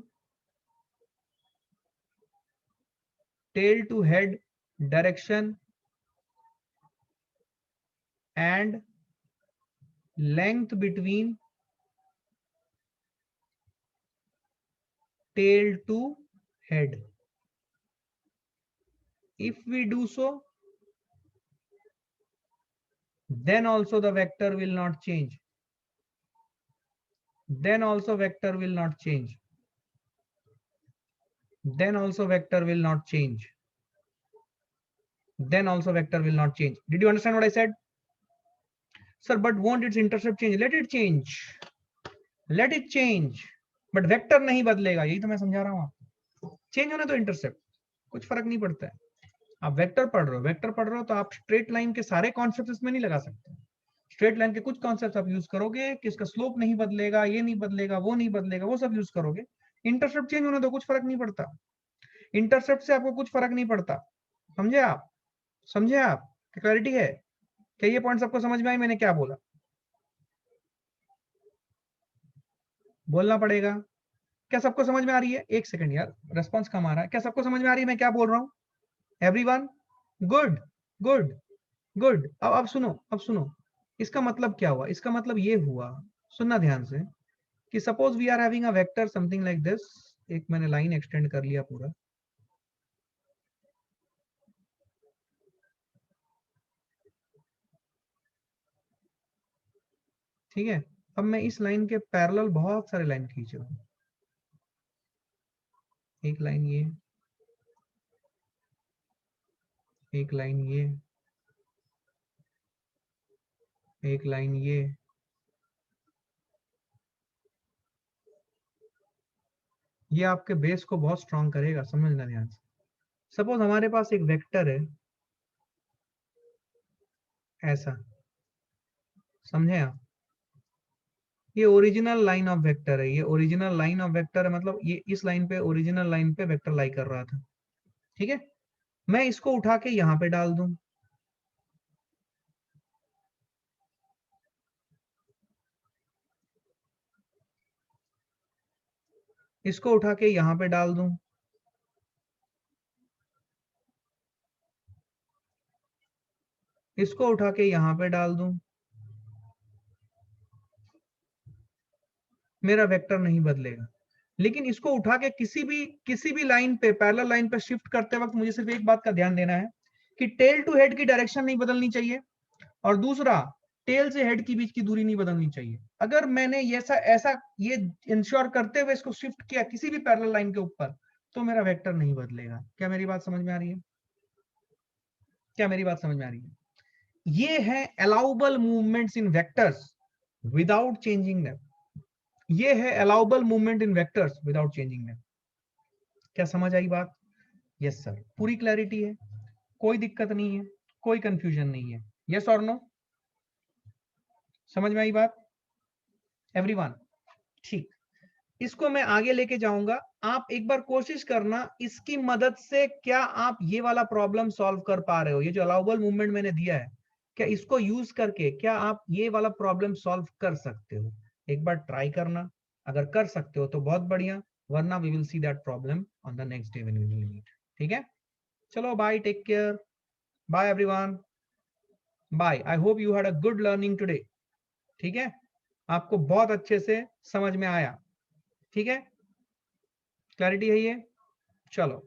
tail to head direction and length between tail to head. If we do so, then also the vector will not change. Then also vector will not change. Then also vector will not change. Then also vector will not change. Did you understand what I said? Sir, but won't its intercept change? Let it change. Let it change. But vector नहीं बदलेगा, यही तो मैं समझा रहा हूं आपको। Change होने तो इंटरसेप्ट, कुछ फर्क नहीं पड़ता है। आप वेक्टर पढ़ रहे हो, वेक्टर पढ़ रहे हो तो आप स्ट्रेट लाइन के सारे कॉन्सेप्ट इसमें नहीं लगा सकते। स्ट्रेट लाइन के कुछ कॉन्सेप्ट आप यूज करोगे कि इसका स्लोप नहीं बदलेगा, ये नहीं बदलेगा, वो नहीं बदलेगा, वो सब यूज करोगे। इंटरसेप्ट चेंज होने तो कुछ फर्क नहीं पड़ता। इंटरसेप्ट से आपको कुछ फर्क नहीं पड़ता। समझे आप? समझे आप? क्लैरिटी है? क्या ये पॉइंट सबको समझ में आई मैंने क्या बोला? बोलना पड़ेगा। क्या सबको समझ में आ रही है? एक सेकंड यार, रेस्पॉन्स कम आ रहा है। क्या सबको समझ में आ रही है मैं क्या बोल रहा हूं? एवरीवन? Good, good, good. अब सुनो, अब सुनो। इसका मतलब क्या हुआ? इसका मतलब ये हुआ, सुनना ध्यान से, कि suppose we are having a vector something like this. एक मैंने लाइन एक्सटेंड कर लिया पूरा। ठीक है? अब मैं इस लाइन के पैरेलल बहुत सारे लाइन खींच रहा हूं। एक लाइन ये, एक लाइन एक लाइन ये आपके बेस को बहुत स्ट्रांग करेगा, समझना ध्यान से। सपोज हमारे पास एक वेक्टर है ऐसा, समझे आप? ये ओरिजिनल लाइन ऑफ वेक्टर है, ये ओरिजिनल लाइन ऑफ वेक्टर है, मतलब ये इस लाइन पे, ओरिजिनल लाइन पे वेक्टर लाई कर रहा था। ठीक है? मैं इसको उठा के यहां पे डाल दूं, इसको उठा के यहां पे डाल दूं, इसको उठा के यहां पे डाल दूं, मेरा वेक्टर नहीं बदलेगा। लेकिन इसको उठा के किसी भी लाइन पे, पैरेलल लाइन पे शिफ्ट करते वक्त मुझे सिर्फ एक बात का ध्यान देना है कि टेल टू हेड की डायरेक्शन नहीं बदलनी चाहिए, और दूसरा टेल से हेड के बीच की दूरी नहीं बदलनी चाहिए। अगर मैंने ऐसा ये इंश्योर करते हुए इसको शिफ्ट किया किसी भी पैरेलल लाइन के ऊपर, तो मेरा वेक्टर नहीं बदलेगा। क्या मेरी बात समझ में आ रही है? क्या मेरी बात समझ में आ रही है? ये है अलाउबल मूवमेंट्स इन वेक्टर्स विदाउट चेंजिंग देम। ये है allowable movement in vectors without changing them. क्या समझ आई बात? यस सर, पूरी क्लैरिटी है, कोई दिक्कत नहीं है, कोई कंफ्यूजन नहीं है। यस और नो? समझ में आई बात एवरीवन? ठीक, इसको मैं आगे लेके जाऊंगा। आप एक बार कोशिश करना इसकी मदद से क्या आप ये वाला प्रॉब्लम सॉल्व कर पा रहे हो। ये जो अलाउबल मूवमेंट मैंने दिया है, क्या इसको यूज करके क्या आप ये वाला प्रॉब्लम सॉल्व कर सकते हो? एक बार ट्राई करना, अगर कर सकते हो तो बहुत बढ़िया, वरना we will see that problem on the next day when we will meet. ठीक है, चलो bye, take care, bye everyone, bye. I hope you had a good learning today. ठीक है, आपको बहुत अच्छे से समझ में आया। ठीक है, क्लैरिटी है ये? चलो